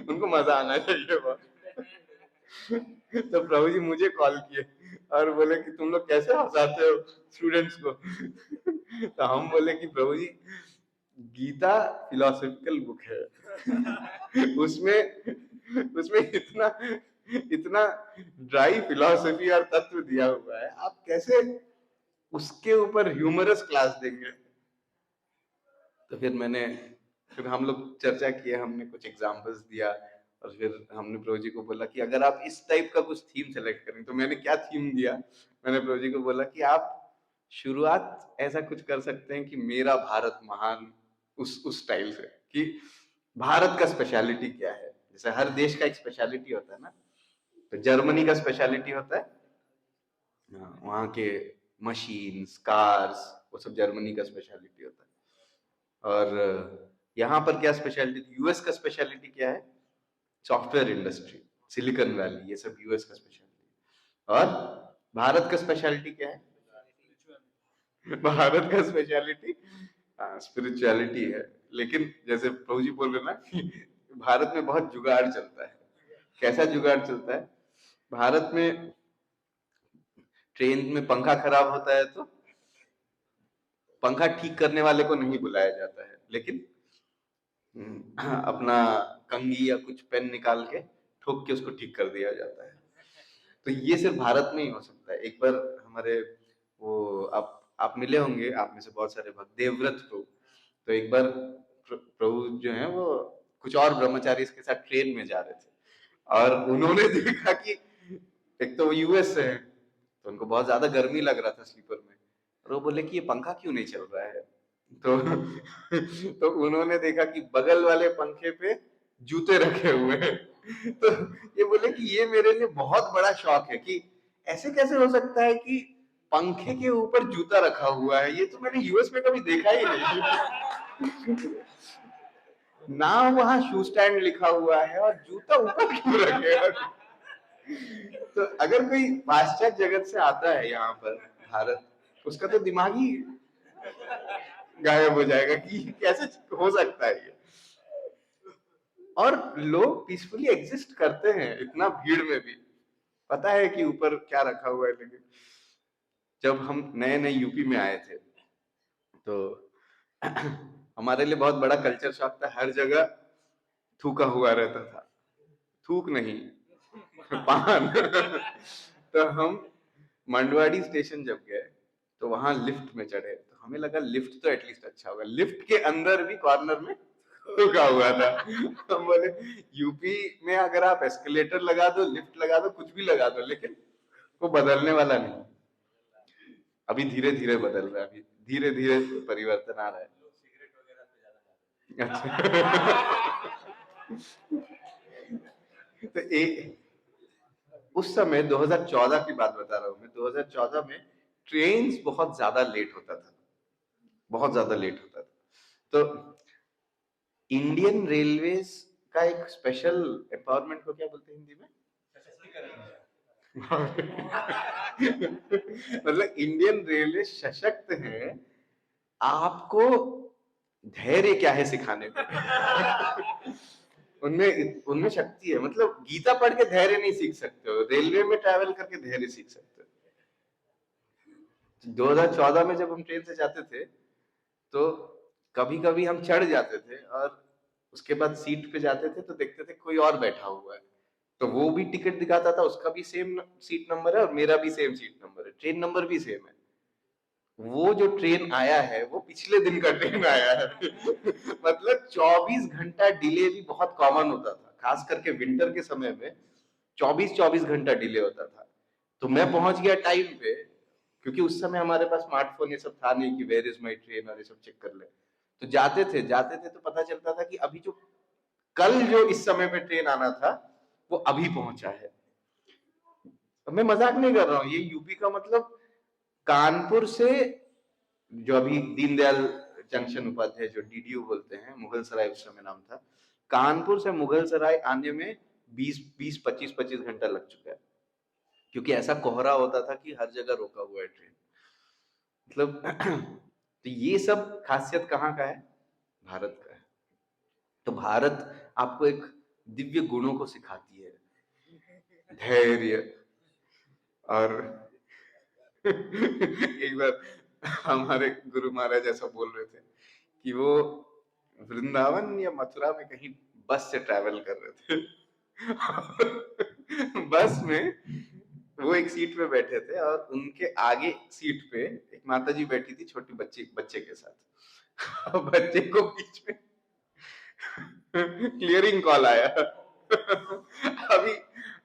उनको मजा आना चाहिए बहुत। तो प्रभु जी मुझे कॉल किए और बोले कि तुम लोग कैसे हंसाते हो स्टूडेंट्स को। तो हम बोले कि प्रभु जी गीता फिलोसॉफिकल बुक है, उसमें उसमें इतना इतना ड्राई फिलॉसफी और तत्व दिया हुआ है, आप कैसे उसके ऊपर ह्यूमरस क्लास देंगे। तो फिर हम लोग चर्चा किए, हमने कुछ एग्जांपल्स दिया और फिर हमने प्रभु जी को बोला कि अगर आप इस टाइप का कुछ थीम सेलेक्ट करें, तो मैंने क्या थीम दिया, मैंने प्रभु जी को बोला कि आप शुरुआत ऐसा कुछ कर सकते हैं कि मेरा भारत महान, उस स्टाइल से कि भारत का स्पेशलिटी क्या है। जैसे हर देश का एक स्पेशलिटी होता है ना, तो जर्मनी का स्पेशलिटी होता है वहां के मशीन्स, कार्स, वो सब जर्मनी का स्पेशलिटी होता है। और यहाँ पर क्या स्पेशलिटी, यूएस का स्पेशलिटी क्या है, सॉफ्टवेयर इंडस्ट्री, सिलिकॉन वैली, ये सब यूएस का स्पेशलिटी। और भारत का स्पेशलिटी क्या है? भारत का स्पेशलिटी स्पिरिचुअलिटी है। लेकिन जैसे प्रभु जी बोल रहे ना कि भारत में बहुत जुगाड़ चलता है। कैसा जुगाड़ चलता है? भारत में ट्रेन में पंखा खराब होता है तो पंखा ठीक करने वाले को नहीं बुलाया जाता है, लेकिन अपना कंघी या कुछ पेन निकाल के ठोक के उसको ठीक कर दिया जाता है। तो ये सिर्फ भारत में ही हो सकता है। एक बार हमारे वो आप मिले होंगे, आप में से बहुत सारे भक्त, देवव्रत प्रभु। तो एक बार प्रभु जो है वो कुछ और ब्रह्मचारी के साथ ट्रेन में जा रहे थे और उन्होंने देखा कि एक तो वो यूएस से है तो उनको बहुत ज्यादा गर्मी लग रहा था स्लीपर में, और वो बोले कि ये पंखा क्यों नहीं चल रहा है। तो उन्होंने देखा कि बगल वाले पंखे पे जूते रखे हुए हैं। तो ये बोले कि ये मेरे लिए बहुत बड़ा शौक है कि ऐसे कैसे हो सकता है कि पंखे के ऊपर जूता रखा हुआ है, ये तो मैंने यूएस में कभी देखा ही नहीं। ना वहां शू स्टैंड लिखा हुआ है और जूता ऊपर क्यों रखे। तो अगर कोई पाश्चात्य जगत से आता है यहाँ पर भारत, उसका तो दिमाग ही गायब हो जाएगा कि कैसे हो सकता है ये। और लोग पीसफुली एग्जिस्ट करते हैं इतना भीड़ में भी, पता है कि ऊपर क्या रखा हुआ है। लेकिन जब हम नए नए यूपी में आए थे तो हमारे लिए बहुत बड़ा कल्चर शॉक था, हर जगह थूका हुआ रहता था। थूक नहीं, पान। तो हम मंडवाड़ी स्टेशन जब गए तो वहां लिफ्ट में चढ़े, तो हमें लगा लिफ्ट तो एटलीस्ट अच्छा होगा, लिफ्ट के अंदर भी कॉर्नर में रुका हुआ था। हम बोले यूपी में अगर आप एस्केलेटर लगा दो, लिफ्ट लगा दो, कुछ भी लगा दो, लेकिन वो बदलने वाला नहीं। अभी धीरे धीरे बदल रहा है, अभी धीरे धीरे परिवर्तन आ रहा है। अच्छा। तो उस समय 2014 की बात बता रहा हूँ मैं। 2014 में ट्रेन्स बहुत ज्यादा लेट होता था, बहुत ज्यादा लेट होता था। तो इंडियन रेलवेज का एक स्पेशल एम्पावरमेंट को क्या बोलते हैं हिंदी में? मतलब इंडियन रेलवे सशक्त है, आपको धैर्य क्या है सिखाने को। उनमें उनमें शक्ति है। मतलब गीता पढ़ के धैर्य नहीं सीख सकते हो, रेलवे में ट्रैवल करके धैर्य सीख सकते हो। 2014 में जब हम ट्रेन से जाते थे तो कभी कभी हम चढ़ जाते थे और उसके बाद सीट पे जाते थे तो देखते थे कोई और बैठा हुआ है, तो वो भी टिकट दिखाता था, उसका भी सेम सीट नंबर है और मेरा भी सेम सीट नंबर है, ट्रेन नंबर भी सेम है। वो जो ट्रेन आया है वो पिछले दिन का ट्रेन आया है। मतलब 24 घंटा डिले भी बहुत कॉमन होता था, खास करके विंटर के समय में 24-24 घंटा डिले होता था। तो मैं पहुंच गया टाइम पे, क्योंकि उस समय हमारे पास स्मार्टफोन ये सब था नहीं कि वेयर इज माई ट्रेन और ये सब चेक कर ले। तो जाते थे तो पता चलता था कि अभी जो कल जो इस समय पे ट्रेन आना था वो अभी पहुंचा है। मैं मजाक नहीं कर रहा हूँ, ये यूपी का मतलब कानपुर से, जो अभी दीनदयाल जंक्शन उपाध्याय जो डीडीयू बोलते हैं, मुगल सराय उस समय नाम था, कानपुर से मुगल सराय आने में 20-25 घंटा लग चुका है, क्योंकि ऐसा कोहरा होता था कि हर जगह रोका हुआ है ट्रेन। मतलब तो ये सब खासियत कहाँ का है? भारत का है। तो भारत आपको एक दिव्य गुणों को सिखाती है, धैर्य। और एक बार हमारे गुरु महाराज ऐसा बोल रहे थे कि वो वृंदावन या मथुरा में कहीं बस से ट्रैवल कर रहे थे। बस में वो एक सीट पे बैठे थे और उनके आगे सीट पे एक माता जी बैठी थी छोटी बच्ची बच्चे के साथ। और बच्चे को बीच में क्लियरिंग कॉल आया। अभी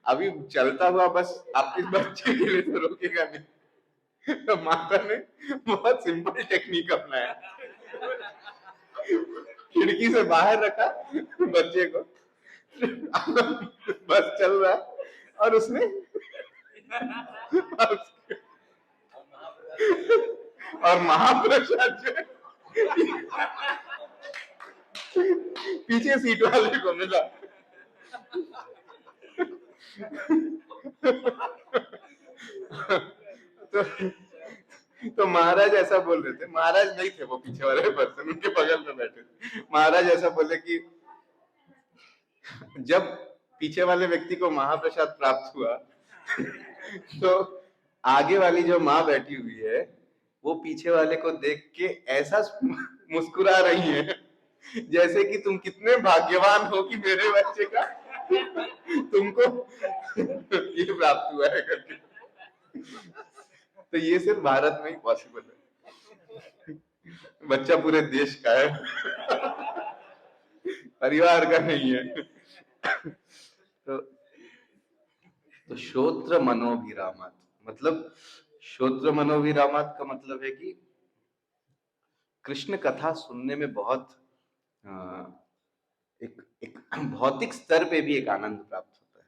अभी चलता हुआ बस आपके बच्चे के लिए तो रोकेगा नहीं। तो माता ने बहुत सिंपल टेक्निक अपनाया, खिड़की से बाहर रखा बच्चे को, बस चल रहा है और उसने और महाप्रसाद जो है पीछे सीट वाले को मिला। तो तो महाराज ऐसा बोल रहे थे, महाराज नहीं थे वो पीछे वाले पर्सन, उनके बगल में बैठे थे। महाराज ऐसा बोले कि जब पीछे वाले व्यक्ति को महाप्रसाद प्राप्त हुआ तो आगे वाली जो माँ बैठी हुई है वो पीछे वाले को देख के ऐसा मुस्कुरा रही है जैसे कि तुम कितने भाग्यवान हो कि मेरे बच्चे का तुमको ये प्राप्त हुआ है करके। तो ये सिर्फ भारत में ही पॉसिबल है। बच्चा पूरे देश का है, परिवार का नहीं है। तो श्रोत्र मनोभिरामात, मतलब श्रोत्र मनोभिरामात का मतलब है कि कृष्ण कथा सुनने में बहुत एक एक भौतिक स्तर पे भी एक आनंद प्राप्त होता है।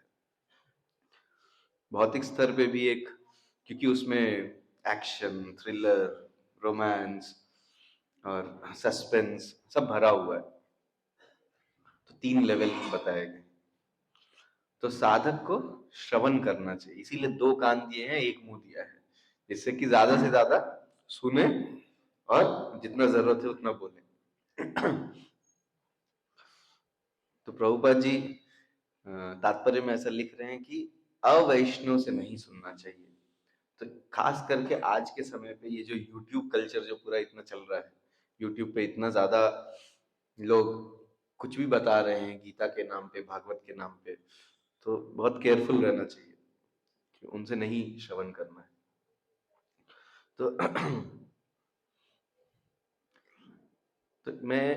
भौतिक स्तर पे भी एक, क्योंकि उसमें एक्शन, थ्रिलर, रोमांस और सस्पेंस सब भरा हुआ है। तो 3 लेवल बताए गए। तो साधक को श्रवण करना चाहिए, इसीलिए 2 कान दिए हैं, 1 मुंह दिया है, जिससे कि ज्यादा से ज्यादा सुने और जितना जरूरत है उतना बोले। तो प्रभुपाद जी तात्पर्य में ऐसा लिख रहे हैं कि अवैष्णव से नहीं सुनना चाहिए। तो खास करके आज के समय पे ये जो यूट्यूब कल्चर जो पूरा इतना चल रहा है, यूट्यूब पे इतना ज्यादा लोग कुछ भी बता रहे हैं गीता के नाम पे, भागवत के नाम पे, तो बहुत केयरफुल रहना चाहिए कि उनसे नहीं श्रवण करना है। तो तो मैं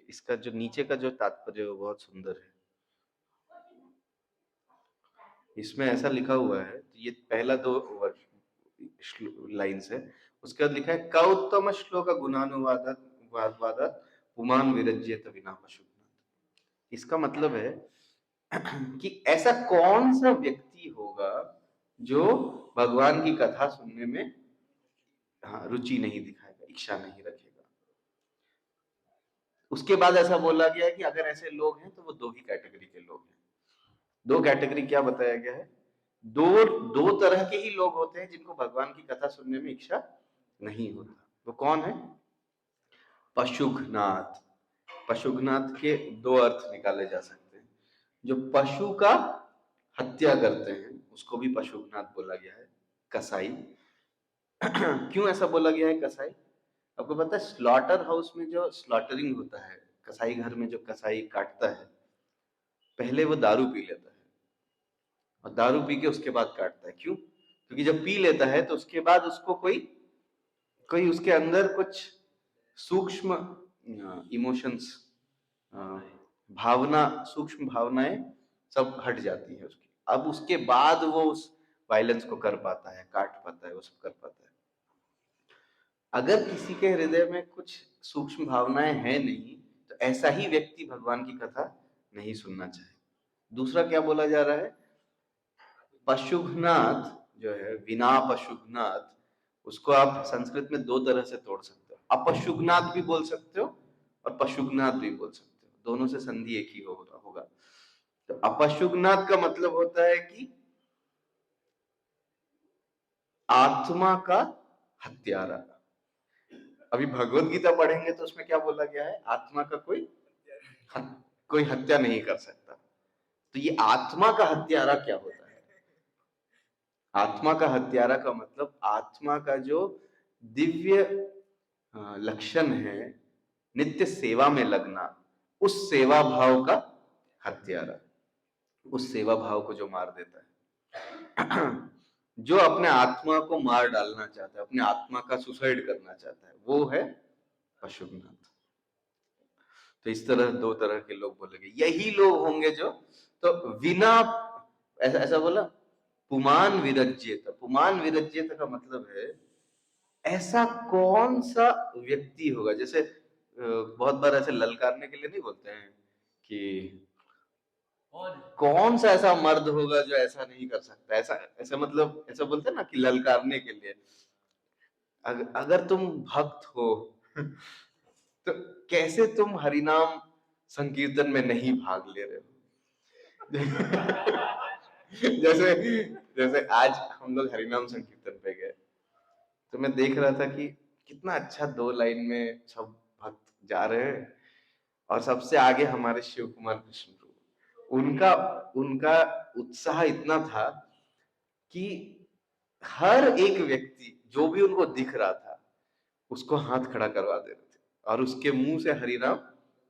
इसका जो नीचे का जो तात्पर्य है वो बहुत सुंदर है। इसमें ऐसा लिखा हुआ है, ये पहला दो लाइन्स है, उसके बाद लिखा है कौत्तम श्लोक गुणानुवादात् वादात् पुमान् विरज्येत विना पशुघ्नात्। इसका मतलब है कि ऐसा कौन सा व्यक्ति होगा जो भगवान की कथा सुनने में रुचि नहीं दिखाएगा, इच्छा नहीं रखेगा। उसके बाद ऐसा बोला गया है कि अगर ऐसे लोग हैं तो वो दो ही कैटेगरी के लोग हैं। दो कैटेगरी क्या बताया गया है? दो तरह के ही लोग होते हैं जिनको भगवान की कथा सुनने में इच्छा नहीं होता। वो कौन है? पशुघ्नाथ। पशुघ्नाथ के दो अर्थ निकाले जा सकते हैं। जो पशु का हत्या करते हैं उसको भी पशुघ्नाथ बोला गया है, कसाई। क्यों ऐसा बोला गया है कसाई? आपको पता है स्लॉटर हाउस में जो स्लॉटरिंग होता है, कसाई घर में जो कसाई काटता है, पहले वो दारू पी लेता है और दारू पी के उसके बाद काटता है। क्यों? क्योंकि जब पी लेता है तो उसके बाद उसको कोई कोई उसके अंदर कुछ सूक्ष्म इमोशंस, भावना, सूक्ष्म भावनाएं सब हट जाती है उसकी। अब उसके बाद वो उस वायलेंस को कर पाता है, काट पाता है, वो सब कर पाता है। अगर किसी के हृदय में कुछ सूक्ष्म भावनाएं हैं नहीं, तो ऐसा ही व्यक्ति भगवान की कथा नहीं सुनना चाहिए। दूसरा क्या बोला जा रहा है? पशुघ्नाथ जो है, विना पशुघ्नाथ, उसको आप संस्कृत में दो तरह से तोड़ सकते हो। अपशुघ्नाथ भी बोल सकते हो और पशुघ्नाथ भी बोल सकते हो, दोनों से संधि एक ही होगा। तो अपशुघ्नाथ का मतलब होता है कि आत्मा का हत्यारा। अभी भगवत गीता पढ़ेंगे तो उसमें क्या बोला गया है? आत्मा का कोई हत्या नहीं कर सकता। तो ये आत्मा का हत्यारा क्या होता है? आत्मा का हत्यारा का मतलब आत्मा का जो दिव्य लक्षण है, नित्य सेवा में लगना, उस सेवा भाव का हत्यारा, उस सेवा भाव को जो मार देता है। जो अपने आत्मा को मार डालना चाहता है, अपने आत्मा का सुसाइड करना चाहता है, वो है पशुघ्नाथ। तो इस तरह दो तरह के लोग बोलेंगे, यही लोग होंगे जो, तो बिना ऐसा ऐसा बोला पुमान विरज्येत। पुमान विरज्येत का मतलब है ऐसा कौन सा व्यक्ति होगा, जैसे बहुत बार ऐसे ललकारने के लिए नहीं बोलते हैं कि कौन सा ऐसा मर्द होगा जो ऐसा नहीं कर सकता, ऐसा ऐसा मतलब ऐसा बोलते हैं ना कि ललकारने के लिए। अगर तुम भक्त हो तो कैसे तुम हरिनाम संकीर्तन में नहीं भाग ले रहे हो? जैसे जैसे आज हम लोग हरिनाम संकीर्तन पे गए तो मैं देख रहा था कि कितना अच्छा दो लाइन में सब भक्त जा रहे हैं और सबसे आगे हमारे शिव कुमार कृष्ण प्रभु। उनका उनका उत्साह इतना था कि हर एक व्यक्ति जो भी उनको दिख रहा था उसको हाथ खड़ा करवा दे रहे थे और उसके मुंह से हरिनाम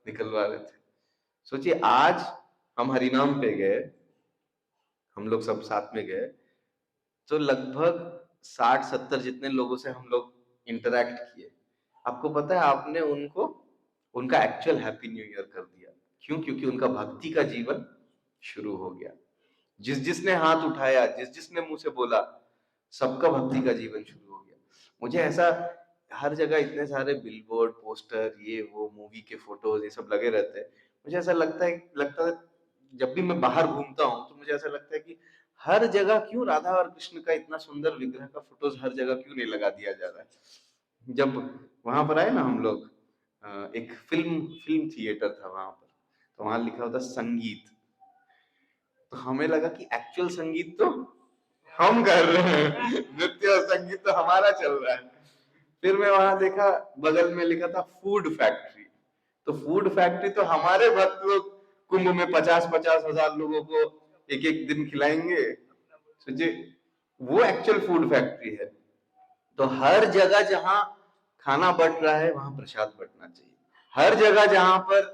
निकलवा रहे थे। सोचिए आज हम हरिनाम पे गए, हम लोग सब साथ में गए, तो लगभग 60-70 जितने लोगों से हम लोग इंटरैक्ट किए। आपको पता है आपने उनको उनका एक्चुअल हैप्पी न्यू ईयर कर दिया। क्यों? क्योंकि उनका भक्ति का जीवन शुरू हो गया। जिस जिसने हाथ उठाया, जिस जिसने मुंह से बोला, सबका भक्ति का जीवन शुरू हो गया। मुझे ऐसा हर जगह इतने सारे बिलबोर्ड, पोस्टर, ये वो मूवी के फोटोज ये सब लगे रहते हैं। मुझे ऐसा लगता है जब भी मैं बाहर घूमता हूँ तो मुझे ऐसा लगता है कि हर जगह क्यों राधा और कृष्ण का इतना सुंदर विग्रह का फोटोज हर जगह क्यों नहीं लगा दिया जा रहा है? जब वहां पर आए ना हम लोग, एक फिल्म थिएटर था वहां पर, तो वहां लिखा होता संगीत, तो हमें लगा कि एक्चुअल संगीत तो हम कर रहे हैं, नृत्य और संगीत तो हमारा चल रहा है। फिर मैं वहां देखा बगल में लिखा था फूड फैक्ट्री, तो फूड फैक्ट्री तो हमारे भक्त लोग कुंभ में 50-50 हजार लोगों को एक एक दिन खिलाएंगे। सोचिए वो एक्चुअल फूड फैक्ट्री है। तो हर जगह जहां खाना बट रहा है वहां प्रसाद बटना चाहिए। हर जगह जहां पर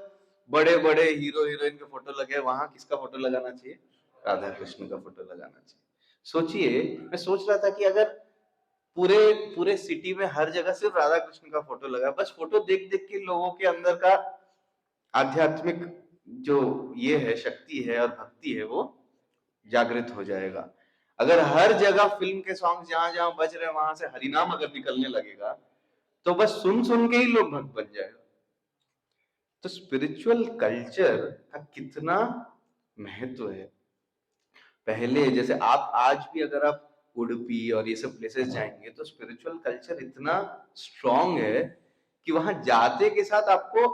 बड़े बड़े हीरो हीरोइन के फोटो लगे वहां किसका फोटो लगाना चाहिए? राधा कृष्ण का फोटो लगाना चाहिए। सोचिए मैं सोच रहा था कि अगर पूरे पूरे सिटी में हर जगह सिर्फ राधा कृष्ण का फोटो लगा है। बस फोटो देख देख के लोगों के अंदर का आध्यात्मिक जो ये है, शक्ति है और भक्ति है, वो जागृत हो जाएगा। अगर हर जगह फिल्म के सॉन्ग जहां जहां बज रहे हैं वहां से हरिनाम अगर निकलने लगेगा तो बस सुन सुन के ही लोग भक्त बन जाएगा। तो स्पिरिचुअल कल्चर का कितना महत्व है। पहले जैसे आप आज भी अगर आप उडुपी और ये सब प्लेसेस जाएंगे तो स्पिरिचुअल कल्चर इतना स्ट्रांग है कि वहां जाते के साथ आपको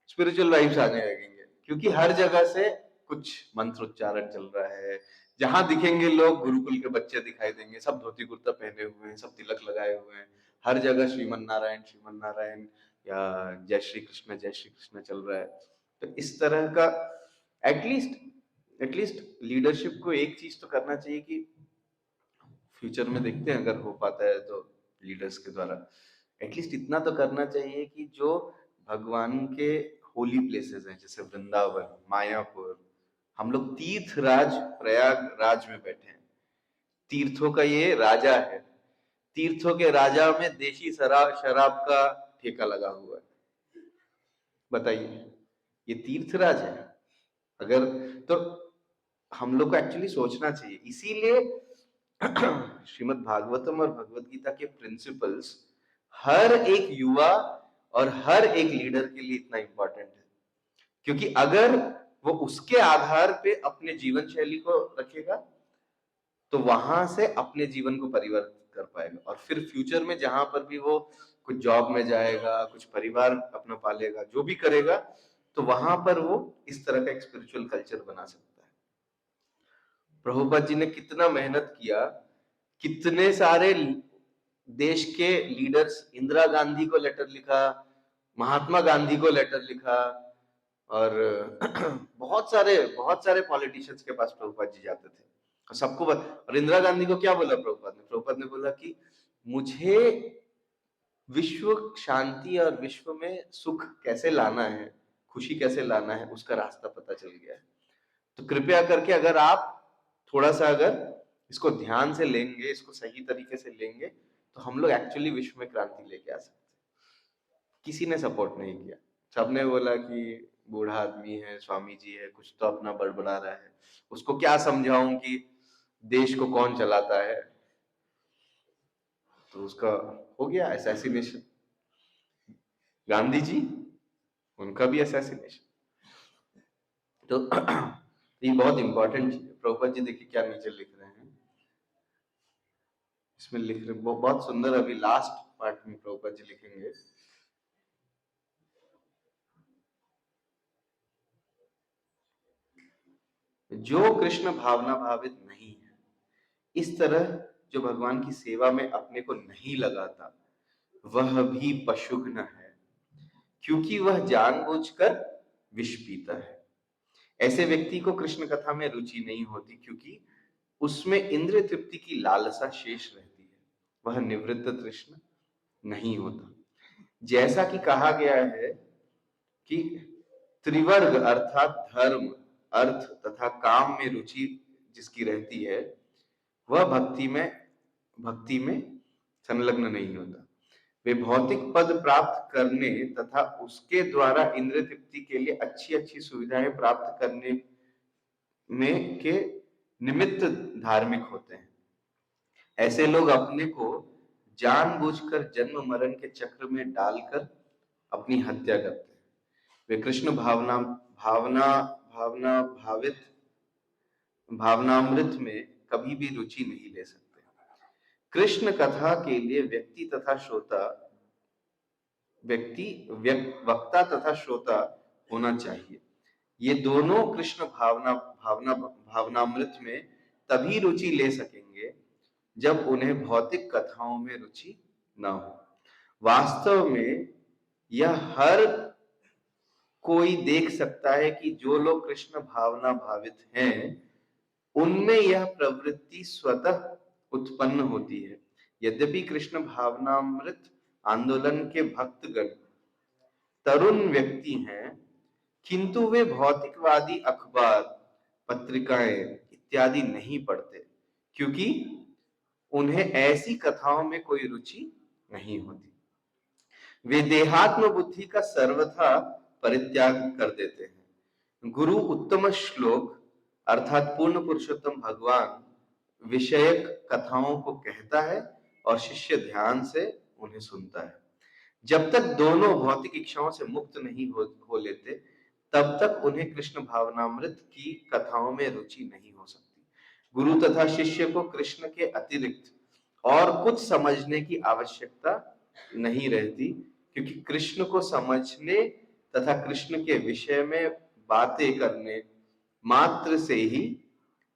स्पिरिचुअल वाइब्स आने लगेंगे, क्योंकि हर जगह से कुछ मंत्र उच्चारण चल रहा है। जहां दिखेंगे लोग गुरुकुल के बच्चे दिखाई देंगे, सब धोती कुर्ता पहने हुए हैं, सब तिलक लगाए हुए हैं। हर जगह श्रीमन नारायण या जय श्री कृष्ण चल रहा है। तो इस तरह का एटलीस्ट लीडरशिप को एक चीज तो करना चाहिए कि फ्यूचर में देखते हैं अगर हो पाता है तो लीडर्स के द्वारा एटलीस्ट इतना तो करना चाहिए कि जो भगवान के होली प्लेसेस हैं जैसे वृंदावन, मायापुर, हम लोग तीर्थराज प्रयागराज में बैठे हैं, तीर्थों का ये राजा है, तीर्थों के राजा में देशी शराब का ठेका लगा हुआ है। बताइए, ये तीर्थराज है। अगर तो हम लोग को एक्चुअली सोचना चाहिए। इसीलिए श्रीमद् भागवतम और भगवत गीता के प्रिंसिपल्स हर एक युवा और हर एक लीडर के लिए इतना इंपॉर्टेंट है, क्योंकि अगर वो उसके आधार पे अपने जीवन शैली को रखेगा तो वहां से अपने जीवन को परिवर्तित कर पाएगा, और फिर फ्यूचर में जहां पर भी वो कुछ जॉब में जाएगा, कुछ परिवार अपना पालेगा, जो भी करेगा, तो वहां पर वो इस तरह का एक स्पिरिचुअल कल्चर बना सकता है। प्रभुपाद जी ने कितना मेहनत किया, कितने सारे देश के लीडर्स, इंदिरा गांधी को लेटर लिखा, महात्मा गांधी को लेटर लिखा, और बहुत सारे पॉलिटिशियंस के पास प्रभुपाद जी जाते थे और सबको और इंदिरा गांधी को क्या बोला प्रभुपाद ने बोला कि मुझे विश्व शांति और विश्व में सुख कैसे लाना है, खुशी कैसे लाना है, उसका रास्ता पता चल गया है। तो कृपया करके अगर आप थोड़ा सा अगर इसको ध्यान से लेंगे, इसको सही तरीके से लेंगे, तो हम लोग एक्चुअली विश्व में क्रांति लेके आ सकते हैं। किसी ने सपोर्ट नहीं किया, सबने बोला कि बूढ़ा आदमी है, स्वामी जी है, कुछ तो अपना बड़बड़ा रहा है, उसको क्या समझाऊं कि देश को कौन चलाता है। तो उसका हो गया असैसिनेशन। गांधी जी, उनका भी असैसिनेशन। तो ये बहुत इंपॉर्टेंट चीज है। प्रभुपाद जी देखिए क्या नीचे लिख रहे हैं, इसमें लिख रहे बहुत सुंदर, अभी लास्ट पार्ट में प्रभुपाद जी लिखेंगे। जो कृष्ण भावना भावित नहीं है, इस तरह जो भगवान की सेवा में अपने को नहीं लगाता, वह भी पशुघ्न है, क्योंकि वह जानबूझकर विष पीता है। ऐसे व्यक्ति को कृष्ण कथा में रुचि नहीं होती, क्योंकि उसमें इंद्रिय तृप्ति की लालसा शेष रहती है, वह निवृत्त तृष्ण नहीं होता। जैसा कि कहा गया है कि त्रिवर्ग अर्थात धर्म, अर्थ तथा काम में रुचि जिसकी रहती है, वह भक्ति में संलग्न नहीं होता। वे भौतिक पद प्राप्त करने तथा उसके द्वारा इंद्रिय तृप्ति के लिए अच्छी अच्छी सुविधाएं प्राप्त करने में के निमित्त धार्मिक होते हैं। ऐसे लोग अपने को जानबूझकर जन्म मरण के चक्र में डालकर अपनी हत्या करते हैं। वे कृष्ण भावनामृत में कभी भी रुचि नहीं ले सकते। कृष्ण कथा के लिए वक्ता तथा श्रोता होना चाहिए। ये दोनों कृष्ण भावनामृत में तभी रुचि ले सकेंगे जब उन्हें भौतिक कथाओं में रुचि न हो। वास्तव में यह हर कोई देख सकता है कि जो लोग कृष्ण भावना भावित हैं, उनमें यह प्रवृत्ति स्वतः उत्पन्न होती है। यद्यपि कृष्ण भावनामृत आंदोलन के भक्तगण तरुण व्यक्ति हैं, किंतु वे भौतिकवादी अखबार, पत्रिकाएं इत्यादि नहीं पढ़ते, क्योंकि उन्हें ऐसी कथाओं में कोई रुचि नहीं होती। वे देहात्म बुद्धि का सर्वथा परित्याग कर देते हैं। गुरु उत्तम श्लोक अर्थात पूर्ण पुरुषोत्तम भगवान विषयक कथाओं को कहता है और शिष्य ध्यान से उन्हें सुनता है। जब तक दोनों भौतिक इच्छाओं से मुक्त नहीं हो लेते, तब तक उन्हें कृष्ण भावनामृत की कथाओं में रुचि नहीं हो सकती। गुरु तथा शिष्य को कृष्ण के अतिरिक्त और कुछ समझने की आवश्यकता नहीं रहती, क्योंकि कृष्ण को समझने तथा कृष्ण के विषय में बातें करने मात्र से ही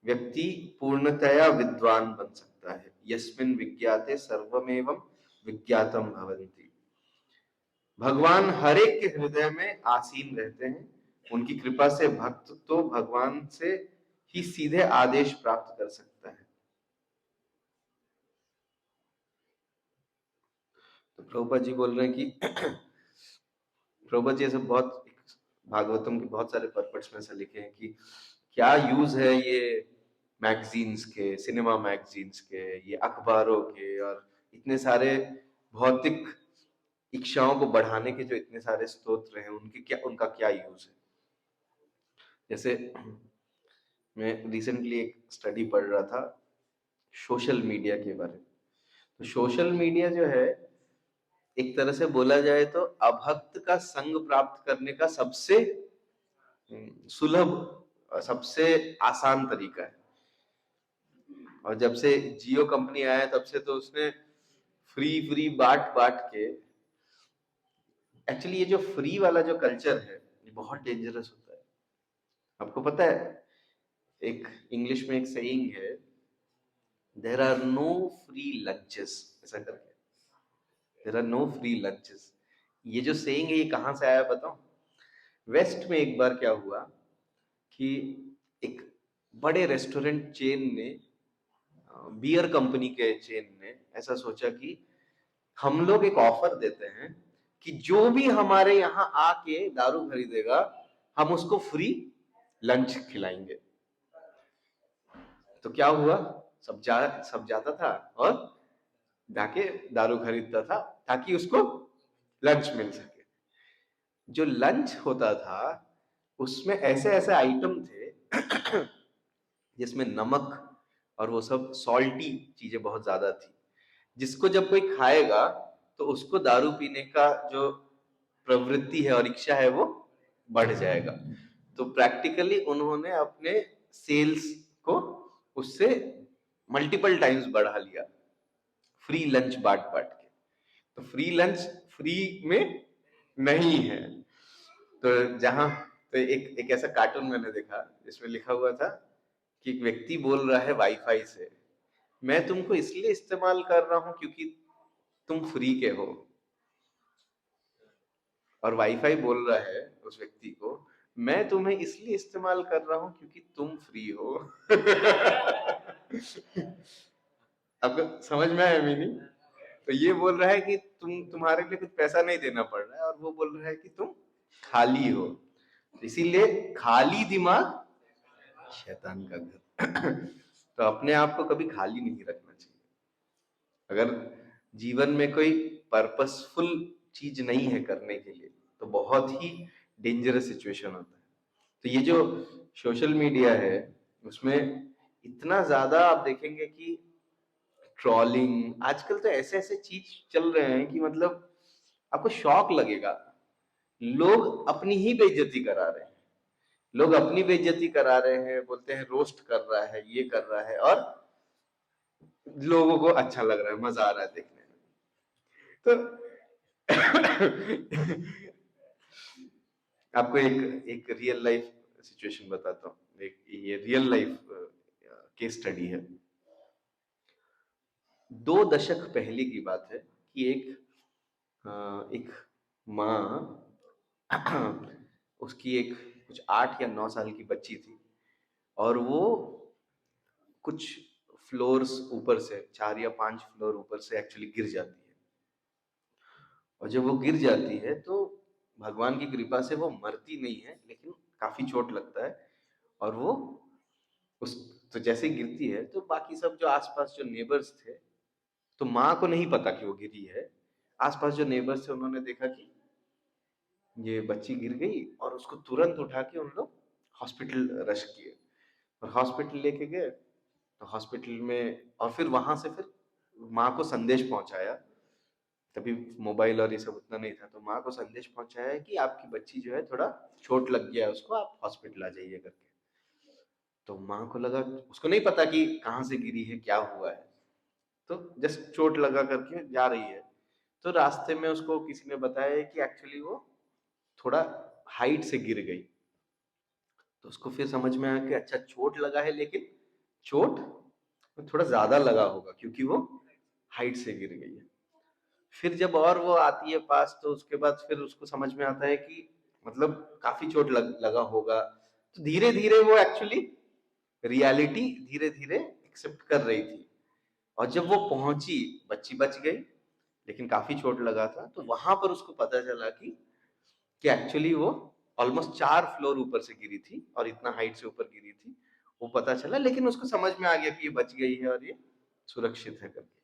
व्यक्ति पूर्णतया विद्वान बन सकता है। यस्मिन् विज्ञाते सर्वमेवं विज्ञातम भवन्ति। भगवान हर एक के हृदय में आसीन रहते हैं। उनकी कृपा से भक्त तो भगवान से ही सीधे आदेश प्राप्त कर सकता है। तो प्रभुपाद जी बोल रहे हैं कि प्रभुपाद जी ऐसे बहुत भागवतम के बहुत सारे पर्पट्स में ऐसा लिखे हैं कि क्या यूज है ये मैगजीन्स के, सिनेमा मैगजीन्स के, ये अखबारों के और इतने सारे भौतिक इच्छाओं को बढ़ाने के जो इतने सारे स्तोत्र हैं, उनका क्या यूज है। जैसे मैं रिसेंटली एक स्टडी पढ़ रहा था सोशल मीडिया के बारे में। तो सोशल मीडिया जो है, एक तरह से बोला जाए तो अभक्त का संग प्राप्त करने का सबसे सुलभ, सबसे आसान तरीका है। और जब से जियो कंपनी आया तब से तो उसने फ्री बांट के, एक्चुअली ये जो फ्री वाला जो कल्चर है ये बहुत डेंजरस होता है। आपको पता है, एक इंग्लिश में एक सेइंग है, there are no free lunches, ऐसा करके, there are no free lunches. ये जो सेइंग है ये कहां से आया बताऊं? वेस्ट में एक बार क्या हुआ कि एक बड़े रेस्टोरेंट चेन ने, बियर कंपनी के चेन ने ऐसा सोचा कि हम लोग एक ऑफर देते हैं कि जो भी हमारे यहाँ आके दारू खरीदेगा हम उसको फ्री लंच खिलाएंगे। तो क्या हुआ, सब जाता था और जाके दारू खरीदता था ताकि उसको लंच मिल सके। जो लंच होता था उसमें ऐसे ऐसे आइटम थे जिसमें नमक और वो सब सॉल्टी चीजें बहुत ज्यादा थी, जिसको जब कोई खाएगा तो उसको दारू पीने का जो प्रवृत्ति है और इच्छा है वो बढ़ जाएगा। तो प्रैक्टिकली उन्होंने अपने सेल्स को उससे मल्टीपल टाइम्स बढ़ा लिया, फ्री लंच बांट के। तो फ्री लंच फ्री में नहीं है। तो जहां तो एक ऐसा कार्टून मैंने देखा जिसमें लिखा हुआ था कि एक व्यक्ति बोल रहा है वाईफाई से, मैं तुमको इसलिए इस्तेमाल कर रहा हूं क्योंकि तुम फ्री के हो। और वाईफाई बोल रहा है उस व्यक्ति को, मैं तुम्हें इसलिए इस्तेमाल कर रहा हूं क्योंकि तुम फ्री हो। आपको समझ में आया मीनिंग? तो ये बोल रहा है कि तुम्हारे लिए कुछ पैसा नहीं देना पड़ रहा है, और वो बोल रहा है कि तुम खाली हो। इसीलिए खाली दिमाग शैतान का घर। तो अपने आप को कभी खाली नहीं रखना चाहिए। अगर जीवन में कोई पर्पसफुल चीज नहीं है करने के लिए तो बहुत ही डेंजरस सिचुएशन होता है। तो ये जो सोशल मीडिया है उसमें इतना ज्यादा आप देखेंगे कि ट्रोलिंग, आजकल तो ऐसे ऐसे चीज चल रहे हैं कि मतलब आपको शॉक लगेगा। लोग अपनी ही बेइज्जती करा रहे हैं, लोग अपनी बेइज्जती करा रहे हैं, बोलते हैं रोस्ट कर रहा है, ये कर रहा है, और लोगों को अच्छा लग रहा है, मजा आ रहा है देखने में। तो आपको एक रियल लाइफ सिचुएशन बताता हूँ। ये रियल लाइफ केस स्टडी है। 2 दशक पहले की बात है कि एक माँ उसकी एक कुछ 8 या 9 साल की बच्ची थी, और वो कुछ फ्लोर्स ऊपर से, 4 या 5 फ्लोर ऊपर से एक्चुअली गिर जाती है। और जब वो गिर जाती है तो भगवान की कृपा से वो मरती नहीं है, लेकिन काफी चोट लगता है। और वो उस तो जैसे ही गिरती है तो बाकी सब जो आसपास जो नेबर्स थे तो माँ को नहीं पता कि वो गिरी है। आसपास जो नेबर्स थे उन्होंने देखा कि ये बच्ची गिर गई और उसको तुरंत उठा के उन लोग हॉस्पिटल रश किए और हॉस्पिटल लेके गए। तो हॉस्पिटल में और फिर वहां से फिर माँ को संदेश पहुंचाया। तभी मोबाइल और ये सब उतना नहीं था, तो माँ को संदेश पहुंचाया कि आपकी बच्ची जो है थोड़ा चोट लग गया है उसको, आप हॉस्पिटल आ जाइए करके। तो माँ को लगा, उसको नहीं पता कि कहाँ से गिरी है, क्या हुआ है, तो जस्ट चोट लगा करके जा रही है। तो रास्ते में उसको किसी ने बताया कि एक्चुअली वो थोड़ा हाइट से गिर गई। तो उसको फिर समझ में आया कि अच्छा चोट लगा है, लेकिन चोट थोड़ा ज्यादा लगा होगा क्योंकि वो हाइट से गिर गई है। फिर जब और वो आती है पास, तो उसके बाद फिर उसको समझ में आता है कि मतलब काफी चोट लगा होगा। तो धीरे धीरे वो एक्चुअली रियलिटी धीरे धीरे एक्सेप्ट कर रही थी। और जब वो पहुंची, बच्ची बच गई लेकिन काफी चोट लगा था, तो वहां पर उसको पता चला कि एक्चुअली वो ऑलमोस्ट 4 फ्लोर ऊपर से गिरी थी और इतना हाइट से ऊपर गिरी थी, वो पता चला। लेकिन उसको समझ में आ गया कि ये बच गई है और ये सुरक्षित है करके।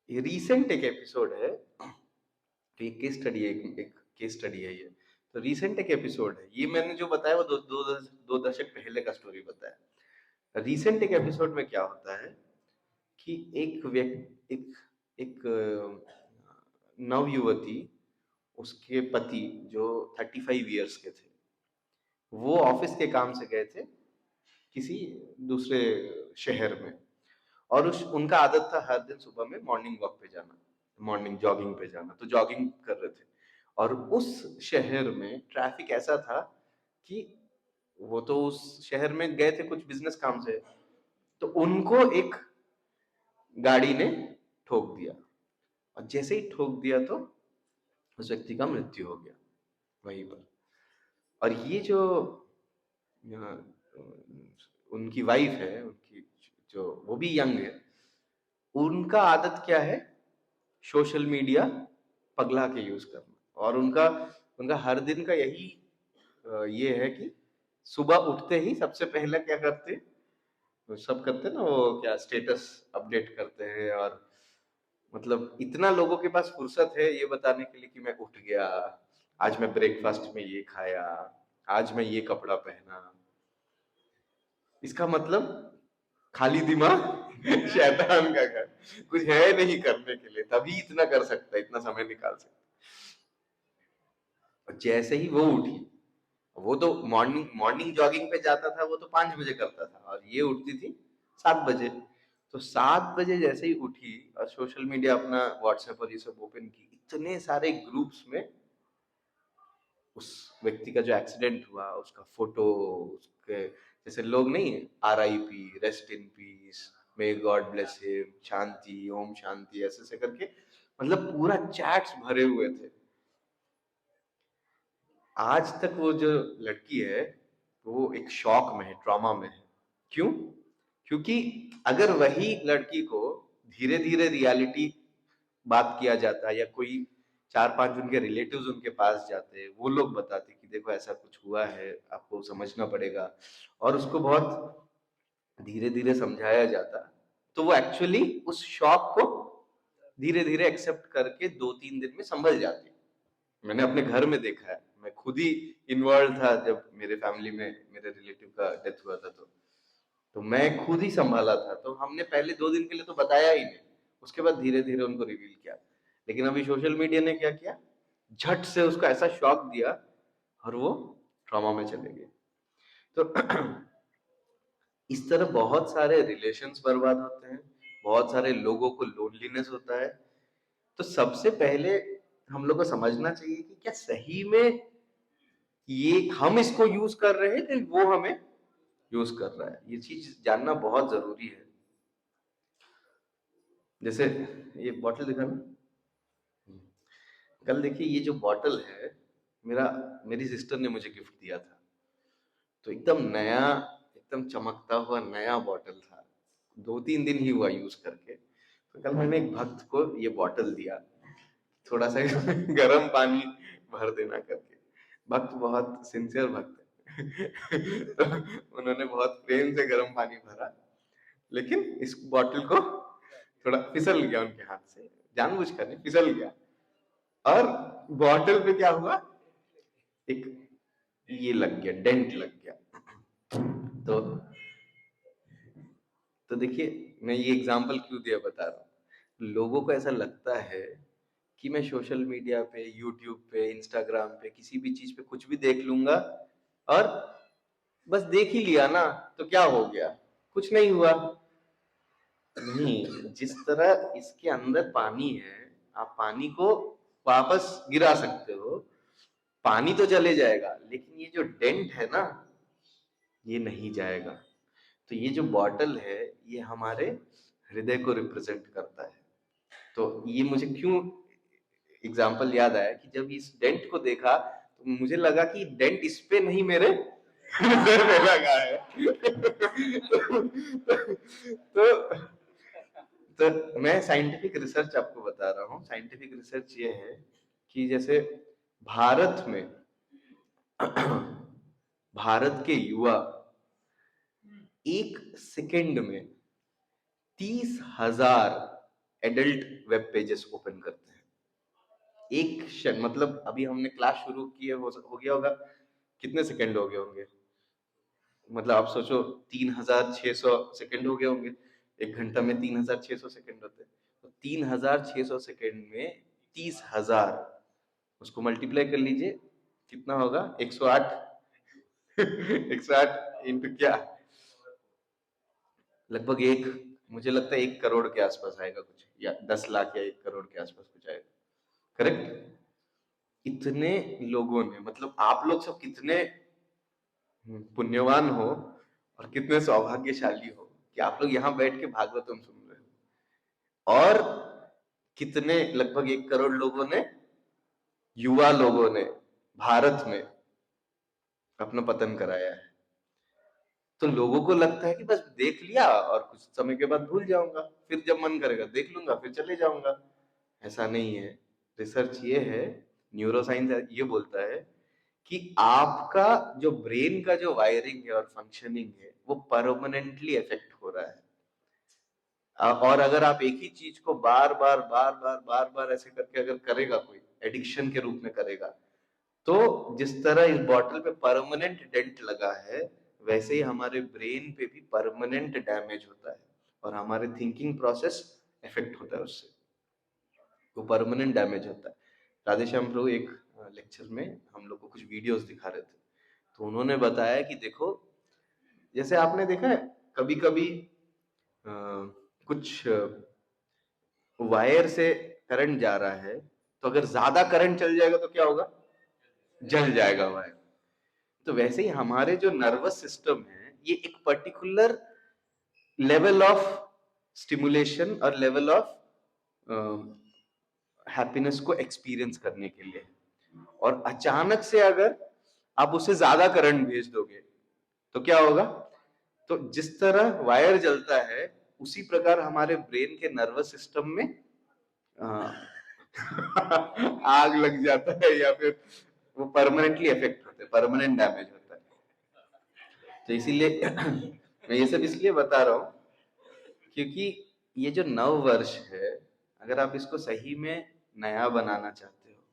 ये रीसेंट एक एपिसोड है, तो ये केस स्टडी है, एक केस स्टडी है ये। तो रीसेंट एक एपिसोड है, ये मैंने जो बताया वो दो दशक पहले का स्टोरी बताया। रीसेंट एक एपिसोड में क्या होता है कि एक व्यक्ति, एक नव युवती, उसके पति जो 35 इयर्स के थे, वो ऑफिस के काम से गए थे किसी दूसरे शहर में। और उनका आदत था हर दिन सुबह में मॉर्निंग वॉक पे जाना, मॉर्निंग जॉगिंग पे जाना। तो जॉगिंग कर रहे थे और उस शहर में ट्रैफिक ऐसा था कि वो तो उस शहर में गए थे कुछ बिजनेस काम से, तो उनको एक गाड़ी ने ठोक दिया। और जैसे ही ठोक दिया तो उस व्यक्ति का मृत्यु हो गया वहीं पर। और ये जो उनकी वाइफ है, उनकी जो वो भी यंग है, उनका आदत क्या है, सोशल मीडिया पगला के यूज करना। और उनका उनका हर दिन का यही ये है कि सुबह उठते ही सबसे पहले क्या करते, वो सब करते ना, वो क्या स्टेटस अपडेट करते हैं। और मतलब इतना लोगों के पास फुर्सत है ये बताने के लिए कि मैं उठ गया, आज मैं ब्रेकफास्ट में ये खाया, आज मैं ये कपड़ा पहना। इसका मतलब खाली दिमाग शैतान का घर, कुछ है नहीं करने के लिए, तभी इतना कर सकता है, इतना समय निकाल सकता है। जैसे ही वो उठी, वो तो मॉर्निंग मॉर्निंग जॉगिंग पे जाता था, वो तो 5 बजे करता था, और ये उठती थी 7 बजे। तो 7 बजे जैसे ही उठी और सोशल मीडिया अपना व्हाट्सएप और ये सब ओपन की, इतने सारे ग्रुप्स में उस व्यक्ति का जो एक्सीडेंट हुआ उसका फोटो, उसके जैसे लोग नहीं, RIP, rest in peace, may God bless him, शांति, ओम शांति, ऐसे ऐसे करके मतलब पूरा चैट्स भरे हुए थे। आज तक वो जो लड़की है वो एक शॉक में है, ट्रॉमा में है। क्यों? क्योंकि अगर वही लड़की को धीरे धीरे रियलिटी बात किया जाता, या कोई 4-5 उनके रिलेटिव्स उनके पास जाते, वो लोग बताते कि देखो ऐसा कुछ हुआ है, आपको समझना पड़ेगा, और उसको बहुत धीरे धीरे समझाया जाता, तो वो एक्चुअली उस शॉक को धीरे धीरे एक्सेप्ट करके 2-3 दिन में संभल जाती। मैंने अपने घर में देखा है, मैं खुद ही इन्वॉल्व था जब मेरे फैमिली में मेरे रिलेटिव का डेथ हुआ था। तो मैं खुद ही संभाला था। तो हमने पहले 2 दिन के लिए तो बताया ही नहीं, उसके बाद धीरे धीरे उनको रिवील किया। लेकिन अभी सोशल मीडिया ने क्या किया, झट से उसको ऐसा शॉक दिया और वो ट्रॉमा में चले गए। तो इस तरह बहुत सारे रिलेशंस बर्बाद होते हैं, बहुत सारे लोगों को लोनलीनेस होता है। तो सबसे पहले हम लोग को समझना चाहिए कि क्या सही में ये हम इसको यूज कर रहे हैं कि वो हमें यूज कर रहा है, ये चीज जानना बहुत जरूरी है। जैसे ये बॉटल दिखा ना, कल देखिए ये जो बॉटल है, मेरा मेरी सिस्टर ने मुझे गिफ्ट दिया था। तो एकदम नया, एकदम चमकता हुआ नया बॉटल था, 2-3 दिन ही हुआ यूज करके। तो कल मैंने एक भक्त को ये बॉटल दिया, थोड़ा सा गर्म पानी भर देना करके। भक्त बहुत सिंसियर भक्त है तो उन्होंने बहुत प्रेम से गर्म पानी भरा, लेकिन इस बॉटल को थोड़ा फिसल गया उनके हाथ से, जानबूझकर नहीं, फिसल गया। और बॉटल पे क्या हुआ, एक ये लग गया, डेंट लग गया। तो देखिए मैं ये एग्जांपल क्यों दिया बता रहा हूँ, लोगों को ऐसा लगता है कि मैं सोशल मीडिया पे, यूट्यूब पे, इंस्टाग्राम पे किसी भी चीज पे कुछ भी देख लूंगा और बस देख ही लिया ना तो क्या हो गया, कुछ नहीं हुआ। नहीं, जिस तरह इसके अंदर पानी है, आप पानी को वापस गिरा सकते हो, पानी तो चले जाएगा, लेकिन ये जो डेंट है ना, ये नहीं जाएगा। तो ये जो बॉटल है, ये हमारे हृदय को रिप्रेजेंट करता है। तो ये मुझे क्यों एग्जाम्पल याद आया कि जब इस डेंट को देखा तो मुझे लगा कि डेंट इस पे नहीं, मेरे हृदय में लगा है। तो, तो मैं साइंटिफिक रिसर्च आपको बता रहा हूँ। साइंटिफिक रिसर्च ये है कि जैसे भारत में भारत के युवा एक सेकेंड में 30,000 एडल्ट वेब पेजेस ओपन करते हैं। एक क्षण, मतलब अभी हमने क्लास शुरू की है, हो गया होगा, कितने सेकंड हो गए होंगे, मतलब आप सोचो 3,600 सेकंड हो गए होंगे। एक घंटा में 3,600 सेकंड होते हैं, तो 3,600 सेकंड में 30,000, उसको मल्टीप्लाई कर लीजिए, कितना होगा, 108। 108 इंटू क्या, लगभग एक, मुझे लगता है 1 करोड़ के आसपास आएगा कुछ, या 10 लाख या 1 करोड़ के आसपास कुछ आएगा, करेक्ट। इतने लोगों ने, मतलब आप लोग सब कितने पुण्यवान हो और कितने सौभाग्यशाली हो कि आप लोग यहाँ बैठ के भागवतम सुन रहे हो। और कितने, लगभग 1 करोड़ लोगों ने, युवा लोगों ने भारत में अपना पतन कराया है। तो लोगों को लगता है कि बस देख लिया और कुछ समय के बाद भूल जाऊंगा, फिर जब मन करेगा देख लूंगा, फिर चले जाऊंगा। ऐसा नहीं है। रिसर्च ये है, न्यूरोसाइंस ये बोलता है कि आपका जो ब्रेन का जो वायरिंग है और फंक्शनिंग है, वो परमानेंटली इफेक्ट हो रहा है। और अगर आप एक ही चीज को बार बार बार बार बार बार ऐसे करके अगर करेगा, कोई एडिक्शन के रूप में करेगा, तो जिस तरह इस बॉटल पे परमानेंट डेंट लगा है, वैसे ही हमारे ब्रेन पे भी परमानेंट डैमेज होता है और हमारे थिंकिंग प्रोसेस इफेक्ट होता है उससे, वो परमानेंट डैमेज होता है। राधेश्याम प्रभु एक लेक्चर में हम लोग को कुछ वीडियोस दिखा रहे थे, तो उन्होंने बताया कि देखो, जैसे आपने देखा है कभी कभी कुछ वायर से करंट जा रहा है, तो अगर ज्यादा करंट चल जाएगा तो क्या होगा, जल जाएगा वायर। तो वैसे ही हमारे जो नर्वस सिस्टम है, ये एक पर्टिकुलर लेवल ऑफ स्टिमुलेशन और लेवल ऑफ हैप्पीनेस को एक्सपीरियंस करने के लिए, और अचानक से अगर आप उसे ज्यादा करंट भेज दोगे तो क्या होगा। तो जिस तरह वायर जलता है, उसी प्रकार हमारे ब्रेन के नर्वस सिस्टम में आग लग जाता है, या फिर वो परमानेंटली इफेक्ट होता है, परमानेंट डैमेज होता है। तो इसीलिए मैं ये सब इसलिए बता रहा हूँ क्योंकि ये जो नव वर्ष है, अगर आप इसको सही में नया बनाना चाहते हो,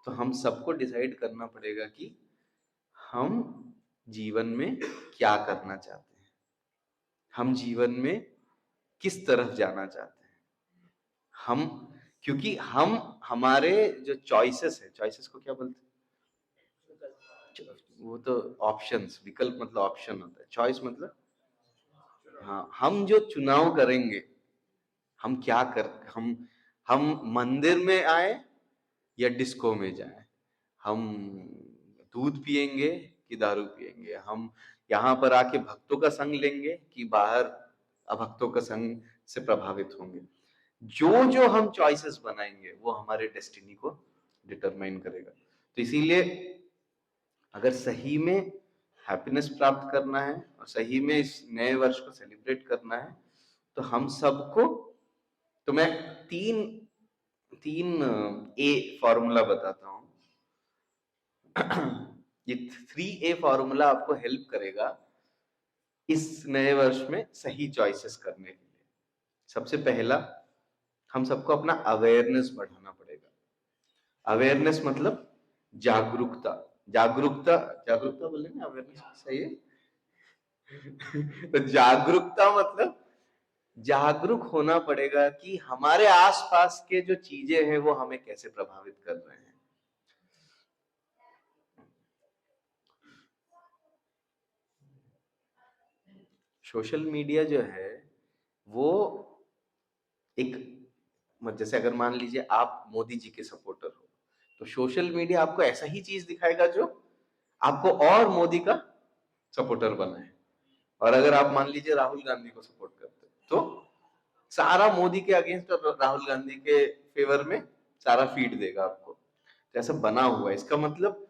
तो हम सबको डिसाइड करना पड़ेगा कि हम जीवन में क्या करना चाहते हैं, हम जीवन में किस तरफ जाना चाहते हैं। हम, क्योंकि हम, हमारे जो चॉइसेस है, चॉइसेस को क्या बोलते हैं, वो तो ऑप्शंस, विकल्प मतलब ऑप्शन होता है, चॉइस मतलब, हाँ, हम जो चुनाव करेंगे, हम क्या कर, हम मंदिर में आए या डिस्को में जाए, हम दूध पिएंगे कि दारू पिएंगे, हम यहाँ पर आके भक्तों का संग लेंगे कि बाहर अभक्तों का संग से प्रभावित होंगे। जो जो हम चॉइसेस बनाएंगे वो हमारे डेस्टिनी को डिटरमाइन करेगा। तो इसीलिए अगर सही में हैप्पीनेस प्राप्त करना है और सही में इस नए वर्ष को सेलिब्रेट करना है, तो हम सबको, तो मैं तीन तीन ए फॉर्मूला बताता हूं। ये 3A फॉर्मूला आपको हेल्प करेगा इस नए वर्ष में सही चॉइसेस करने के लिए। सबसे पहला, हम सबको अपना अवेयरनेस बढ़ाना पड़ेगा। अवेयरनेस मतलब जागरूकता। जागरूकता, जागरूकता बोले ना, अवेयरनेस सही है। तो जागरूकता मतलब जागरूक होना पड़ेगा कि हमारे आसपास के जो चीजें हैं वो हमें कैसे प्रभावित कर रहे हैं। सोशल मीडिया जो है वो एक, जैसे अगर मान लीजिए आप मोदी जी के सपोर्टर हो, तो सोशल मीडिया आपको ऐसा ही चीज दिखाएगा जो आपको और मोदी का सपोर्टर बनाए। और अगर आप मान लीजिए राहुल गांधी को सपोर्ट करते हो, तो सारा मोदी के अगेंस्ट और राहुल गांधी के फेवर में सारा फीड देगा आपको। तो ऐसा बना हुआ है। इसका मतलब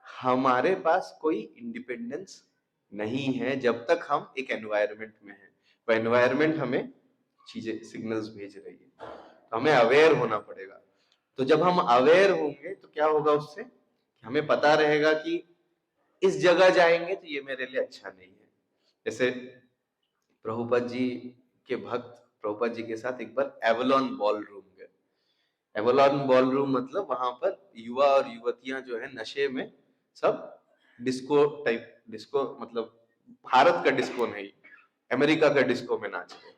हमारे पास कोई इंडिपेंडेंस नहीं है जब तक हम एक एनवायरनमेंट में हैं। वो एनवायरनमेंट हमें चीजें, सिग्नल्स भेज रही है, तो हमें अवेयर होना पड़ेगा। तो जब हम अवेयर होंगे तो क्या होगा उससे, हमें पता रहेगा कि इस जगह जाएंगे तो ये मेरे लिए अच्छा नहीं है। जैसे प्रभुपद जी के भक्त प्रभुपद जी के साथ एक बार एवलॉन बॉल रूम गए। एवलॉन बॉल रूम मतलब वहां पर युवा और युवतियां जो है नशे में सब डिस्को टाइप, डिस्को मतलब भारत का डिस्को नहीं, अमेरिका का डिस्को में नाच रहे।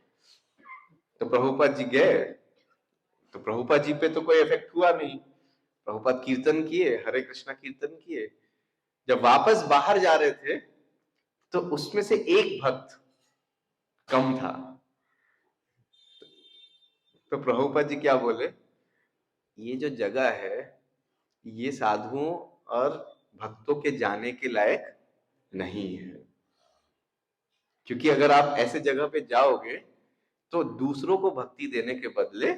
तो प्रभुपद जी गए, तो प्रभुपद जी पे तो कोई इफेक्ट हुआ नहीं। प्रभुपद कीर्तन किए, हरे कृष्णा कीर्तन किए। जब वापस बाहर जा रहे थे तो उसमें से एक भक्त कम था। तो प्रभुपद जी क्या बोले, ये जो जगह है ये साधुओं और भक्तों के जाने के लायक नहीं है, क्योंकि अगर आप ऐसे जगह पे जाओगे तो दूसरों को भक्ति देने के बदले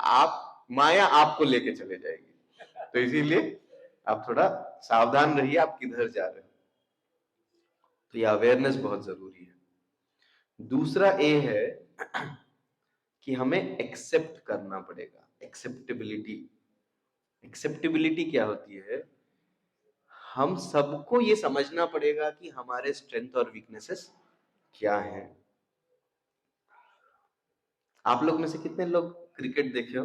आप माया आपको लेके चले जाएगी। तो इसीलिए आप थोड़ा सावधान रहिए आप किधर जा रहे हो। तो ये अवेयरनेस बहुत जरूरी है। दूसरा ए है कि हमें एक्सेप्ट करना पड़ेगा। एक्सेप्टेबिलिटी, एक्सेप्टेबिलिटी क्या होती है, हम सबको ये समझना पड़ेगा कि हमारे स्ट्रेंथ और वीकनेसेस क्या हैं। आप लोग में से कितने लोग क्रिकेट देखे हो?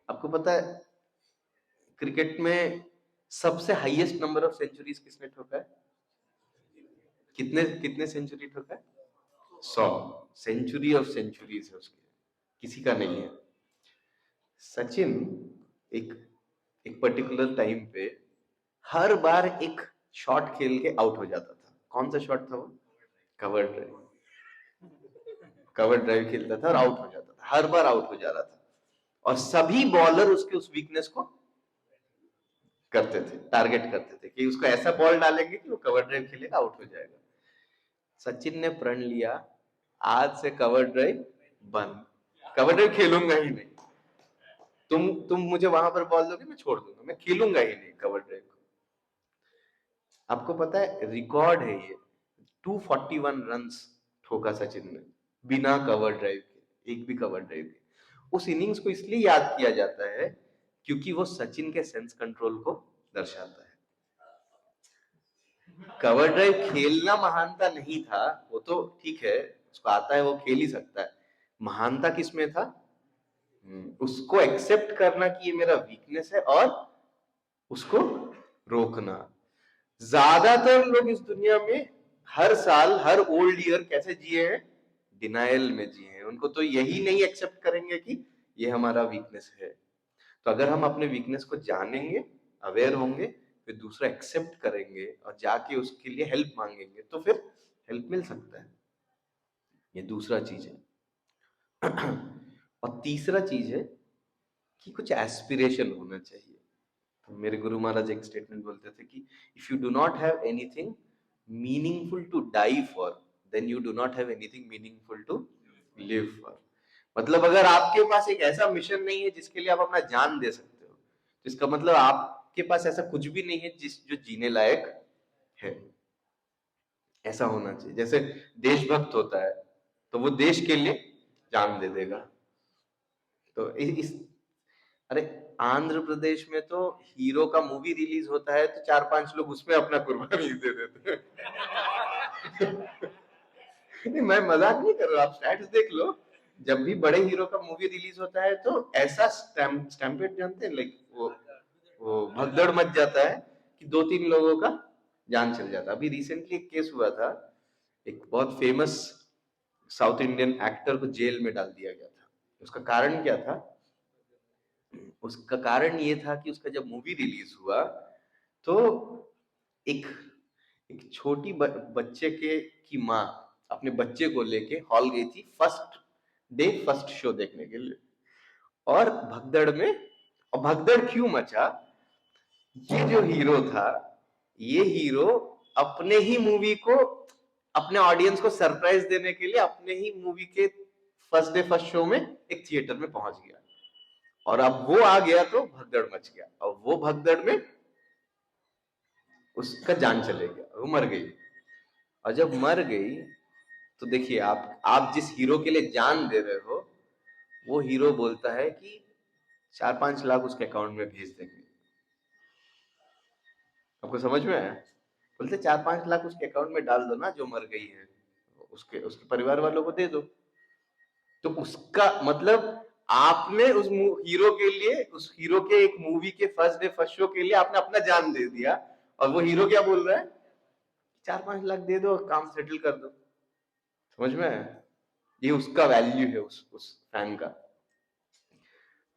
आपको पता है क्रिकेट में सबसे हाईएस्ट नंबर ऑफ सेंचुरीज किसने ठोका है? कितने कितने सेंचुरी ठोका है? 100। सेंचुरी ऑफ सेंचुरीज है उसकी, किसी का नहीं है। सचिन एक एक पर्टिकुलर टाइम पे हर बार एक शॉट खेल के आउट हो जाता था। कौन सा शॉट था वो? Cover drive. कवर ड्राइव खेलता था और आउट हो जाता था, हर बार आउट हो जा रहा था। और सभी बॉलर उसके उस वीकनेस को करते थे, टारगेट करते थे कि उसको ऐसा बॉल डालेंगे कि वो कवर ड्राइव खेलेगा, आउट हो जाएगा। सचिन ने प्रण लिया, आज से कवर ड्राइव बंद, कवर ड्राइव खेलूंगा ही नहीं। तुम मुझे वहां पर बॉल दोगे मैं छोड़ दूंगा, मैं खेलूंगा ही नहीं कवर ड्राइव को। आपको पता है रिकॉर्ड है ये, 241 रन्स ठोका सचिन ने बिना कवर ड्राइव के, एक भी कवर ड्राइव के। उस इनिंग्स को इसलिए याद किया जाता है क्योंकि वो सचिन के सेंस कंट्रोल को दर्शाता है। कवर ड्राइव खेलना महानता नहीं था, वो तो ठीक है, उसको आता है, वो खेल ही सकता है। महानता किसमें था? उसको एक्सेप्ट करना कि ये मेरा वीकनेस है और उसको रोकना। ज्यादातर लोग इस दुनिया में हर साल, हर ओल्ड ईयर कैसे जिए हैं? डिनायल में जिए हैं। उनको तो यही नहीं एक्सेप्ट करेंगे कि ये हमारा वीकनेस है। तो अगर हम अपने वीकनेस को जानेंगे, अवेयर होंगे, फिर दूसरा एक्सेप्ट करेंगे और जाके उसके लिए हेल्प मांगेंगे, तो फिर हेल्प मिल सकता है। ये दूसरा चीज है। और तीसरा चीज है कि कुछ एस्पिरेशन होना चाहिए। तो मेरे गुरु महाराज एक स्टेटमेंट बोलते थे कि if you do not have anything meaningful to die for, then you do not have anything meaningful to live for. मतलब अगर आपके पास एक ऐसा मिशन नहीं है जिसके लिए आप अपना जान दे सकते हो, तो इसका मतलब आपके पास ऐसा कुछ भी नहीं है जो जीने लायक है। ऐसा होना चाहिए। जैसे देशभक्त होता है तो वो देश के लिए जान दे देगा। तो अरे आंध्र प्रदेश में तो हीरो का मूवी रिलीज होता है तो 4-5 लोग उसमें अपना कुर्बानी दे देते हैं। नहीं, मैं मजाक नहीं कर रहा, आप स्टैट्स देख लो। जब भी बड़े हीरो का मूवी रिलीज होता है तो ऐसा स्टैम्पेड जानते हैं, लाइक वो भगदड़ मच जाता है कि 2-3 लोगों का जान चल जाता है। अभी रिसेंटली एक केस हुआ था, एक बहुत फेमस साउथ इंडियन एक्टर को जेल में डाल दिया गया था। उसका कारण क्या था? उसका कारण ये था कि उसका जब मूवी रिलीज हुआ तो एक एक छोटी बच्चे के की माँ अपने बच्चे को लेके हॉल गई थी फर्स्ट डे फर्स्ट शो देखने के लिए। और भगदड़ में, और भगदड़ क्यों मचा? ये जो हीरो था, ये हीरो अपने ही मूवी को, अपने ऑडियंस को सरप्राइज देने के लिए अपने ही मूवी के फर्स्ट डे फर्स्ट शो में एक थिएटर में पहुंच गया। और अब वो आ गया तो भगदड़ मच गया, और वो भगदड़ में उसका जान चले गया, वो मर गई। और जब मर गई तो देखिए, आप जिस हीरो के लिए जान दे रहे हो, वो हीरो बोलता है कि 4-5 लाख उसके अकाउंट में भेज देंगे। आपको समझ में आया? बोलते 4-5 लाख उसके अकाउंट में डाल दो ना, जो मर गई है, उसके उसके परिवार वालों को दे दो। तो उसका मतलब, आपने उस हीरो के लिए, उस हीरो के एक मूवी के फर्स्ट डे फर्स्ट शो के लिए आपने अपना जान दे दिया, और वो हीरो क्या बोल रहा है? 4-5 लाख दे दो, काम सेटल कर दो। समझ में आया? ये उसका वैल्यू है, उस फैन का।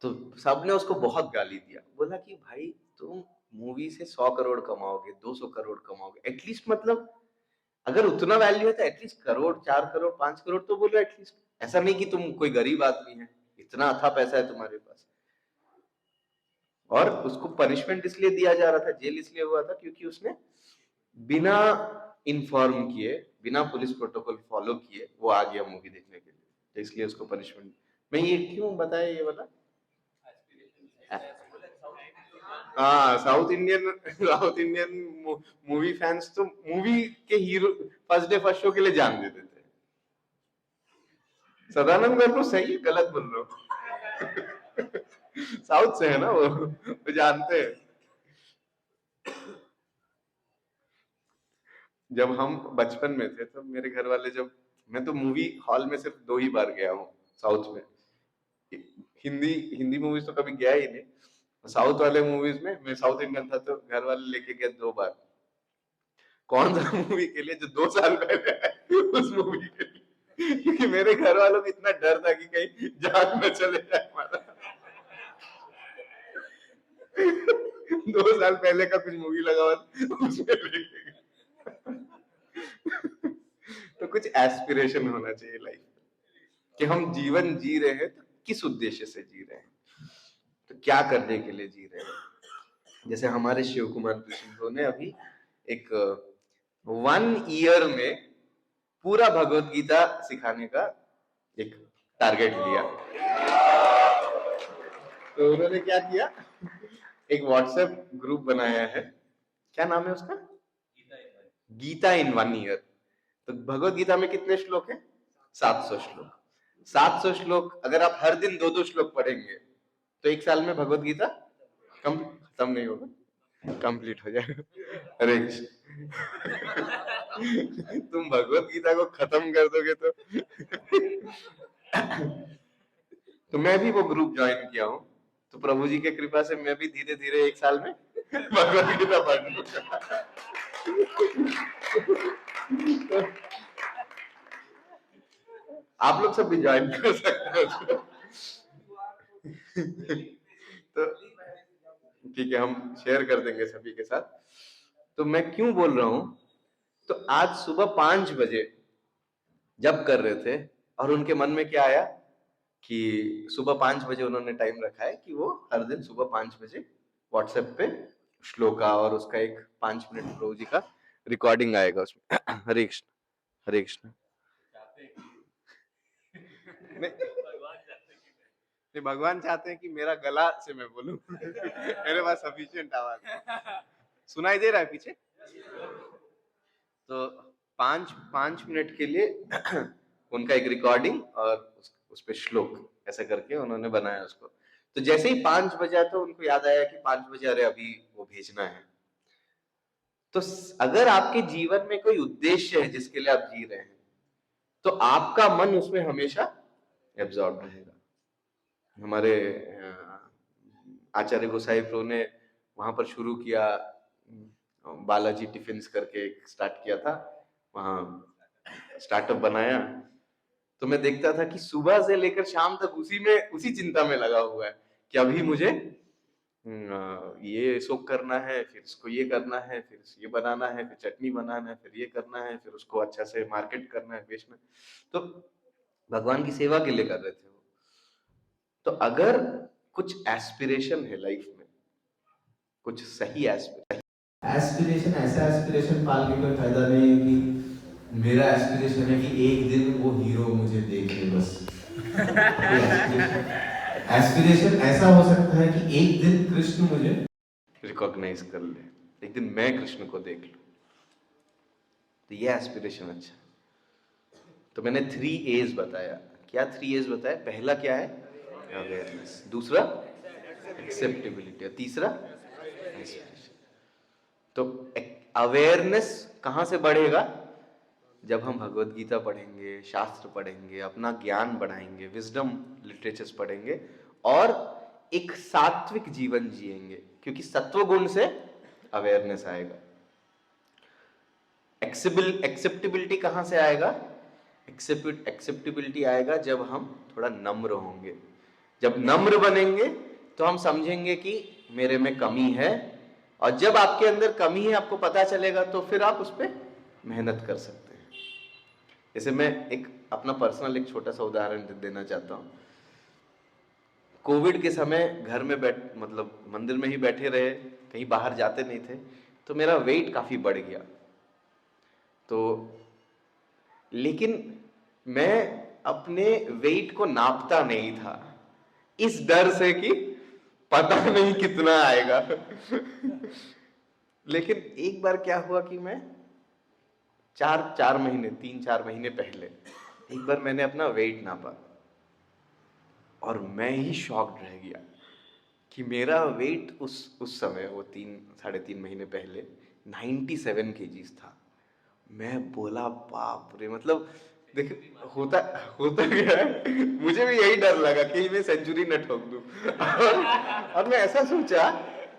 तो सबने उसको बहुत गाली दिया, बोला कि भाई तुम मूवी से 100 करोड़ कमाओगे, 200 करोड़ कमाओगे, एटलीस्ट मतलब अगर उतना वैल्यू है तो एटलीस्ट करोड़, 4 करोड़, 5 करोड़ तो बोलो एटलीस्ट। ऐसा नहीं कि तुम कोई गरीब आदमी है, इतना अच्छा पैसा है तुम्हारे पास। और उसको पनिशमेंट इसलिए दिया जा रहा था, जेल इसलिए हुआ था क्योंकि उसने बिना इन्फॉर्म किए, बिना पुलिस प्रोटोकॉल फॉलो किए वो आ गया मूवी देखने के लिए, तो इसलिए उसको पनिशमेंट। मैं ये क्यों बताया ये वाला? हाँ, साउथ इंडियन मूवी फैंस तो मूवी के hero first day first show के लिए जान दे देते हैं। सदानंद गौर सही है, गलत बोल रहा हूँ? साउथ से है ना वो जानते हैं। जब हम बचपन में थे तो मेरे घर वाले, जब मैं तो मूवी हॉल में सिर्फ 2 ही बार गया हूँ साउथ में, हिंदी हिंदी मूवीज तो कभी गया ही नहीं। साउथ वाले मूवीज में मैं साउथ इंडियन था तो घर वाले लेके गए 2 बार। कौन सा मूवी के लिए? जो 2 साल पहले आया, उस मूवी के लिए, क्योंकि मेरे घर वालों को इतना डर था कि कहीं जान न चले जाए हमारा। 2 साल पहले का कुछ मूवी लगा हुआ उसमें लेके गए। तो कुछ एस्पिरेशन होना चाहिए लाइफ में, कि हम जीवन जी रहे हैं तो किस उद्देश्य से जी रहे हैं, तो क्या करने के लिए जी रहे हैं। जैसे हमारे शिव कुमार कृष्ण ने अभी एक 1 ईयर में पूरा भगवत गीता सिखाने का एक टारगेट लिया। तो उन्होंने क्या किया, एक व्हाट्सएप ग्रुप बनाया है, क्या नाम है उसका? गीता इन 1 ईयर। तो भगवत गीता में कितने श्लोक हैं? 700 श्लोक। 700 श्लोक अगर आप हर दिन 2-2 श्लोक पढ़ेंगे तो 1 साल में भगवत गीता खत्म नहीं होगा, कंप्लीट हो जाएगा। हरे कृष्ण। तुम भगवत गीता को खत्म कर दोगे तो मैं भी वो ग्रुप ज्वाइन किया हूँ, तो प्रभु जी के कृपा से मैं भी धीरे धीरे 1 साल में भगवत गीता पढ़ लूंगा। आप लोग सब भी ज्वाइन कर सकते हो। तो ठीक है, हम शेयर कर देंगे सभी के साथ। तो मैं क्यों बोल रहा हूं, तो आज सुबह 5 बजे जब कर रहे थे, और उनके मन में क्या आया कि सुबह 5 बजे उन्होंने टाइम रखा है कि वो हर दिन सुबह 5 बजे व्हाट्सएप पे श्लोका और उसका एक 5 मिनट प्रभु जी का रिकॉर्डिंग आएगा उसमें। हरे कृष्ण, हरे कृष्ण। नहीं, भगवान चाहते हैं कि मेरा गला से मैं बोलूं। मेरे पास सफिशिएंट आवाज है। सुनाई दे रहा है पीछे? तो 5 मिनट के लिए उनका एक रिकॉर्डिंग और उस पे श्लोक, ऐसा करके उन्होंने बनाया उसको। तो जैसे ही 5 बजा तो उनको याद आया कि 5 बजे, अरे अभी वो भेजना है। तो अगर आपके जीवन में कोई उद्देश्य है जिसके लिए आप जी रहे हैं, तो आपका मन उसमें हमेशा एब्जॉर्ब रहेगा। हमारे आचार्य गोसाई प्रो ने वहां पर शुरू किया, बालाजी टिफिन्स करके एक स्टार्ट किया था, वहां स्टार्टअप बनाया। तो मैं देखता था कि सुबह से लेकर शाम तक उसी चिंता में लगा हुआ है कि अभी मुझे ये सोक करना है, फिर इसको ये करना है, फिर ये बनाना है, फिर चटनी बनाना है, फिर ये करना है, फिर उसको अच्छा से मार्केट करना है, बेचना है। तो भगवान की सेवा के लिए कर रहे थे वो। तो अगर कुछ एस्पिरेशन है लाइफ में, कुछ सही एस्पिरेशन, ऐसा एस्पिरेशन पाल के कोई फायदा नहीं है कि मेरा एस्पिरेशन है कि एक दिन वो हीरो मुझे देख ले बस। एस्पिरेशन ऐसा हो सकता है कि एक दिन कृष्ण मुझे रिकॉग्नाइज कर ले, एक दिन मैं कृष्ण को देख लूं, तो ये एस्पिरेशन अच्छा है। तो मैंने 3 A's बताया। क्या 3 A's बताया? पहला क्या है? अवेयरनेस, दूसरा एक्सेप्टेबिलिटी, और तीसरा एस्पिरेशन। तो अवेयरनेस कहां से बढ़ेगा? जब हम भगवत गीता पढ़ेंगे, शास्त्र पढ़ेंगे, अपना ज्ञान बढ़ाएंगे, विजडम लिटरेचर्स पढ़ेंगे और एक सात्विक जीवन जिएंगे, क्योंकि सत्व गुण से अवेयरनेस आएगा। एक्सेप्टेबिलिटी कहां से आएगा? एक्सेप्टेबिलिटी आएगा जब हम थोड़ा नम्र होंगे। जब नम्र बनेंगे तो हम समझेंगे कि मेरे में कमी है, और जब आपके अंदर कमी है आपको पता चलेगा, तो फिर आप उस पर मेहनत कर सकते हैं। जैसे मैं एक अपना पर्सनल एक छोटा सा उदाहरण देना चाहता हूँ। कोविड के समय घर में मतलब मंदिर में ही बैठे रहे, कहीं बाहर जाते नहीं थे, तो मेरा वेट काफी बढ़ गया। तो लेकिन मैं अपने वेट को नापता नहीं था, इस डर से कि पता नहीं कितना आएगा। लेकिन एक बार क्या हुआ कि मैं 3-4 महीने पहले एक बार मैंने अपना वेट नापा, और मैं ही शॉक्ड रह गया कि मेरा वेट उस समय, वो 3-3.5 महीने पहले 97 kgs था। मैं बोला बाप रे, मतलब देखिए होता होता क्या है, मुझे भी यही डर लगा कि मैं सेंचुरी न ठोक दूं। और मैं ऐसा सोचा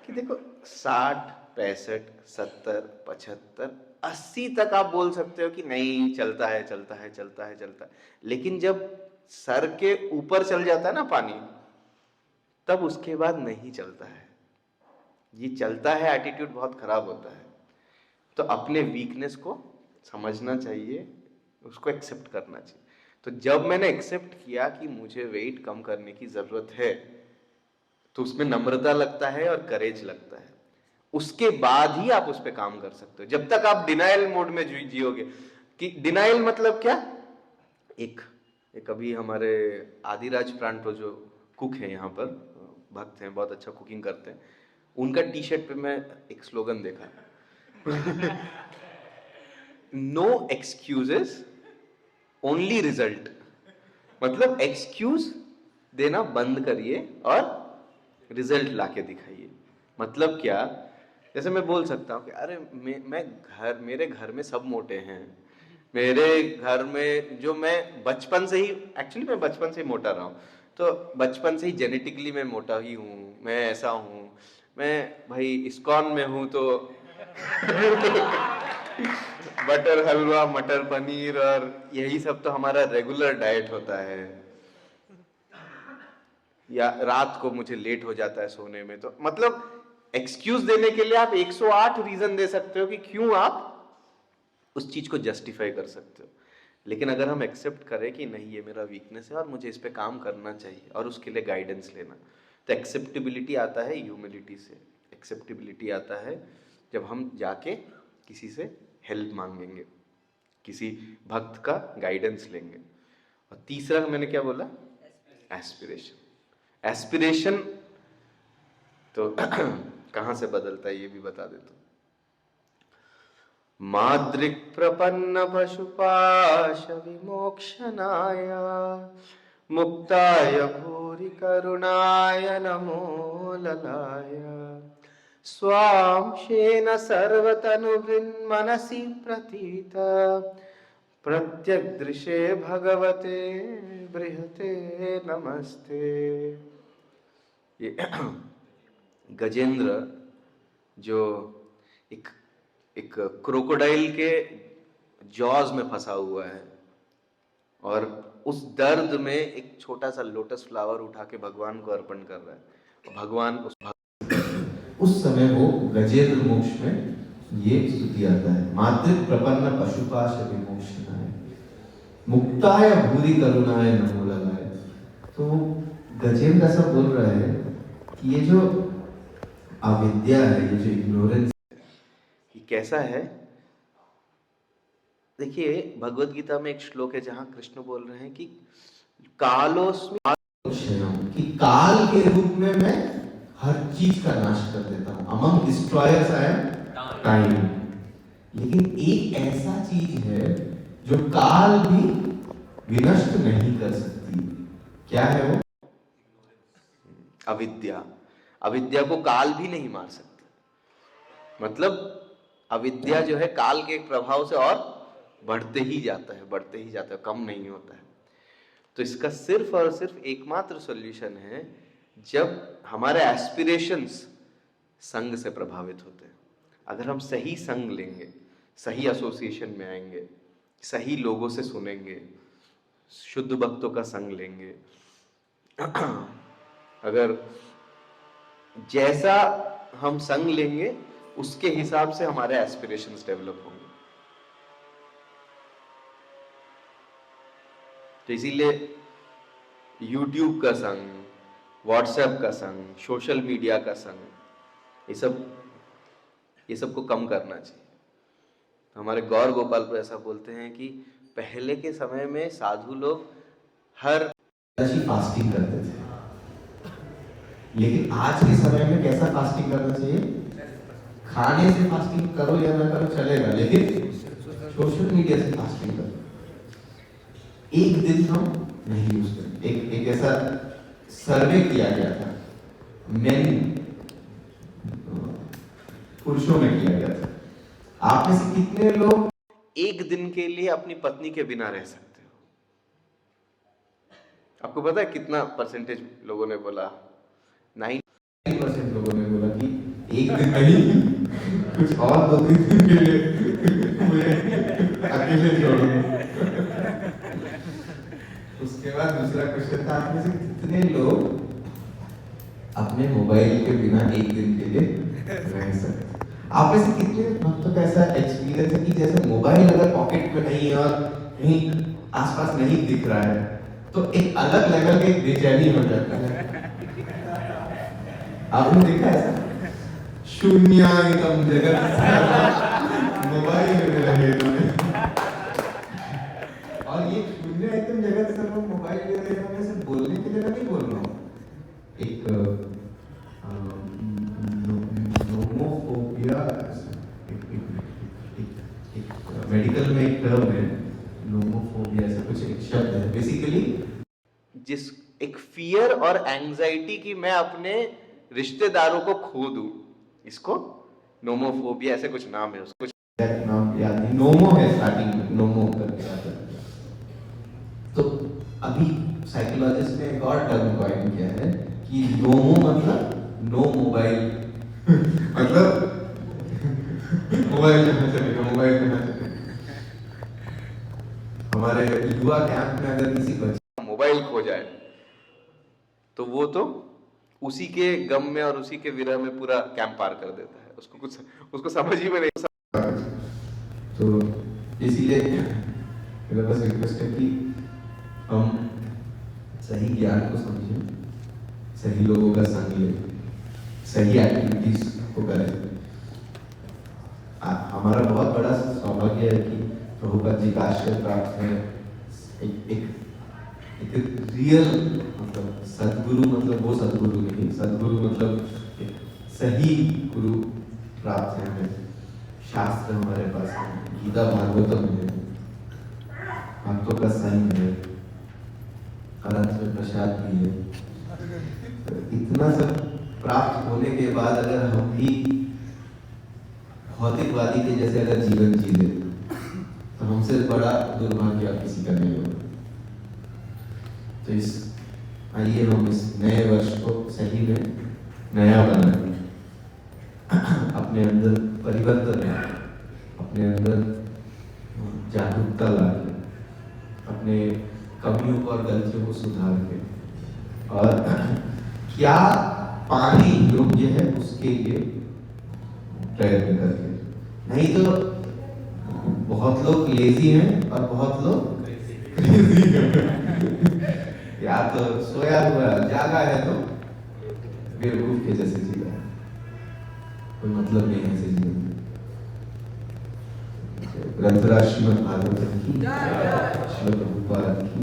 कि देखो 60, 65, 70, 75, 80 तक आप बोल सकते हो कि नहीं, चलता है चलता है चलता है चलता है, लेकिन जब सर के ऊपर चल जाता है ना पानी, तब उसके बाद नहीं चलता है। ये चलता है, एटीट्यूड बहुत खराब होता है। तो अपने वीकनेस को समझना चाहिए, उसको एक्सेप्ट करना चाहिए। तो जब मैंने एक्सेप्ट किया कि मुझे वेट कम करने की जरूरत है, तो उसमें नम्रता लगता है और करेज लगता है। उसके बाद ही आप उस पर काम कर सकते हो। जब तक आप डिनाइल मोड में जियोगे, कि डिनाइल मतलब क्या, एक अभी हमारे आदिराज प्रांटो जो कुक है यहाँ पर, भक्त हैं, बहुत अच्छा कुकिंग करते हैं, उनका टी शर्ट पे मैं एक स्लोगन देखा, नो एक्सक्यूजेस ओनली रिजल्ट। मतलब एक्सक्यूज देना बंद करिए और रिजल्ट लाके दिखाइए। मतलब क्या, जैसे मैं बोल सकता हूँ कि अरे मेरे घर में सब मोटे हैं, मेरे घर में जो मैं बचपन से ही, एक्चुअली मैं बचपन से ही मोटा रहा हूँ, तो बचपन से ही जेनेटिकली मैं मोटा ही हूँ, मैं ऐसा हूँ, मैं भाई इस्कॉन में हूँ तो बटर हलवा, मटर पनीर, और यही सब तो हमारा रेगुलर डाइट होता है। या रात को मुझे लेट हो जाता है सोने में, तो मतलब एक्सक्यूज देने के लिए आप 108 रीजन दे सकते हो कि क्यों आप उस चीज को जस्टिफाई कर सकते हो। लेकिन अगर हम एक्सेप्ट करें कि नहीं, ये मेरा वीकनेस है और मुझे इस पे काम करना चाहिए, और उसके लिए गाइडेंस लेना, तो एक्सेप्टेबिलिटी आता है ह्यूमिलिटी से। एक्सेप्टेबिलिटी आता है जब हम जाके किसी से हेल्प मांगेंगे, किसी भक्त का गाइडेंस लेंगे। और तीसरा मैंने क्या बोला? एस्पिरेशन। एस्पिरेशन तो कहां से बदलता है ये भी बता देता हूं। माद्रिक प्रपन्न पशुपाश विमोक्षणाय मुक्ताय भूरि करुणाय नमो ललाय स्वांशेन सर्वतनुभिर्मनसि प्रतीत प्रत्यग्दृशे भगवते बृहते नमस्ते। ये गजेंद्र जो एक एक क्रोकोडाइल के जॉज में फंसा हुआ है और उस दर्द में एक छोटा सा लोटस फ्लावर उठा के भगवान को अर्पण कर रहा है, भगवान उस समय वो गजेंद्र मोक्ष में ये स्तुति आता है, मातृ प्रपन्न पशुपाश विमोचनाय मुक्ताय भूरि करुणाय नमो लगाए। तो गजेंद्र ऐसा बोल रहा है कि ये जो अविद्या है, ये जो इग्नोरेंस, ये कैसा है। देखिए भगवत गीता में एक श्लोक है जहां कृष्ण बोल रहे हैं कि कालोस्मि, कि काल के रूप में मैं हर चीज का नाश कर देता हूं। Among destroyers I am time. लेकिन एक ऐसा चीज है जो काल भी विनष्ट नहीं कर सकती। क्या है वो? अविद्या। अविद्या को काल भी नहीं मार सकती। मतलब अविद्या जो है काल के प्रभाव से और बढ़ते ही जाता है, बढ़ते ही जाता है, कम नहीं होता है। तो इसका सिर्फ और सिर्फ एकमात्र सॉल्यूशन है जब हमारे एस्पिरेशंस संग से प्रभावित होते हैं। अगर हम सही संग लेंगे, सही एसोसिएशन में आएंगे, सही लोगों से सुनेंगे, शुद्ध भक्तों का संग लेंगे, अगर जैसा हम संग लेंगे उसके हिसाब से हमारे एस्पिरेशंस डेवलप होंगे। तो इसीलिए YouTube का संग, WhatsApp का संग, सोशल मीडिया का संग, ये सब को कम करना चाहिए। तो हमारे गौर गोपाल पर ऐसा बोलते हैं कि पहले के समय में साधु लोग हर फास्टिंग करते थे, लेकिन आज के समय में कैसा फास्टिंग करना चाहिए? खाने से फास्टिंग करो या ना करो चलेगा, लेकिन सोशल मीडिया से फास्टिंग करो। एक दिन हम नहीं यूज करें। एक ऐसा सर्वे किया गया था, मेन पुरुषों में किया गया था। आप में से कितने लोग एक दिन के लिए अपनी पत्नी के बिना रह सकते हो? आपको पता है कितना परसेंटेज लोगों ने बोला? 90% लोगों ने बोला कि एक दिन नहीं, कुछ और 2-3 दिन के लिए मुझे अकेले छोड़ो। उसके बाद दूसरा क्वेश्चन था, आप में से कितने लोग अपने मोबाइल के बिना एक दिन के लिए रह सकते? आप में से कितने भक्तों का ऐसा एक्सपीरियंस है कि जैसे मोबाइल अगर पॉकेट में नहीं है और कहीं आसपास नहीं दिख रहा है तो एक अलग लेवल की बेचैनी हो जाता है? आपने देखा है? शून्य एकदम जगत मोबाइल में रहे और ये शून्य एकदम जगत सर्व मोबाइल में रहे। मैं सिर्फ बोलने के लिए नहीं बोल रहा हूँ। एक नोमोफोबिया, मेडिकल में एक टर्म है नोमोफोबिया, ऐसा कुछ एक शब्द है। बेसिकली जिस एक फियर और एंजाइटी की मैं अपने रिश्तेदारों को खो दूं, इसको नोमोफोबिया, ऐसे कुछ नाम है उसको। नाम याद नहीं, नोमो है स्टार्टिंग में, नोमो करके आता है। तो अभी साइकोलॉजिस्ट ने एक और टर्म कॉइन किया है कि नोमो मतलब नो मोबाइल। मतलब मोबाइल कहाँ चलेगा, मोबाइल कहाँ चलेगा। हमारे युवा कैंप में अगर किसी बच्चे मोबाइल खो जाए तो वो तो उसी के गम में और उसी के विरह में पूरा कैंप पार कर देता है। उसको समझ ही में नहीं। तो इसीलिए मेरा बस रिक्वेस्ट है कि हम सही ज्ञान को समझें, सही लोगों का संग लें, सही एक्टिविटीज को करें। हमारा बहुत बड़ा सौभाग्य है कि प्रभुपाद जी का आश्रय प्राप्त है। एक रियल मतलब सदगुरु, मतलब वो सदगुरु नहीं, सदगुरु मतलब एक सही गुरु प्राप्त है हमें। शास्त्र हमारे पास है, गीता भागवतम है, भक्तों का संग है, अनंत में प्रसाद भी है। तो इतना सब प्राप्त होने के बाद अगर हम भी भौतिकवादी के जैसे अगर जीवन जी ले तो हमसे बड़ा दुर्भाग्य आप किसी का नहीं होगा। तो आइए हम इस नए वर्ष को सही में नया बनाएं, अपने अंदर परिवर्तन लाएं, अपने अंदर जागरूकता लाएं, अपने कमियों और गलतियों को सुधार के, और क्या पाने योग्य है उसके लिए प्रयत्न करके। नहीं तो बहुत लोग लेजी हैं और बहुत लोग क्रेजी हैं। या तो सोया हुआ जागा है तो बेवकूफ के जैसे जी रहा है, कोई मतलब नहीं है ऐसे जीवन में। ग्रंथराज श्रीमद् भागवतम की, श्रील प्रभुपाद की।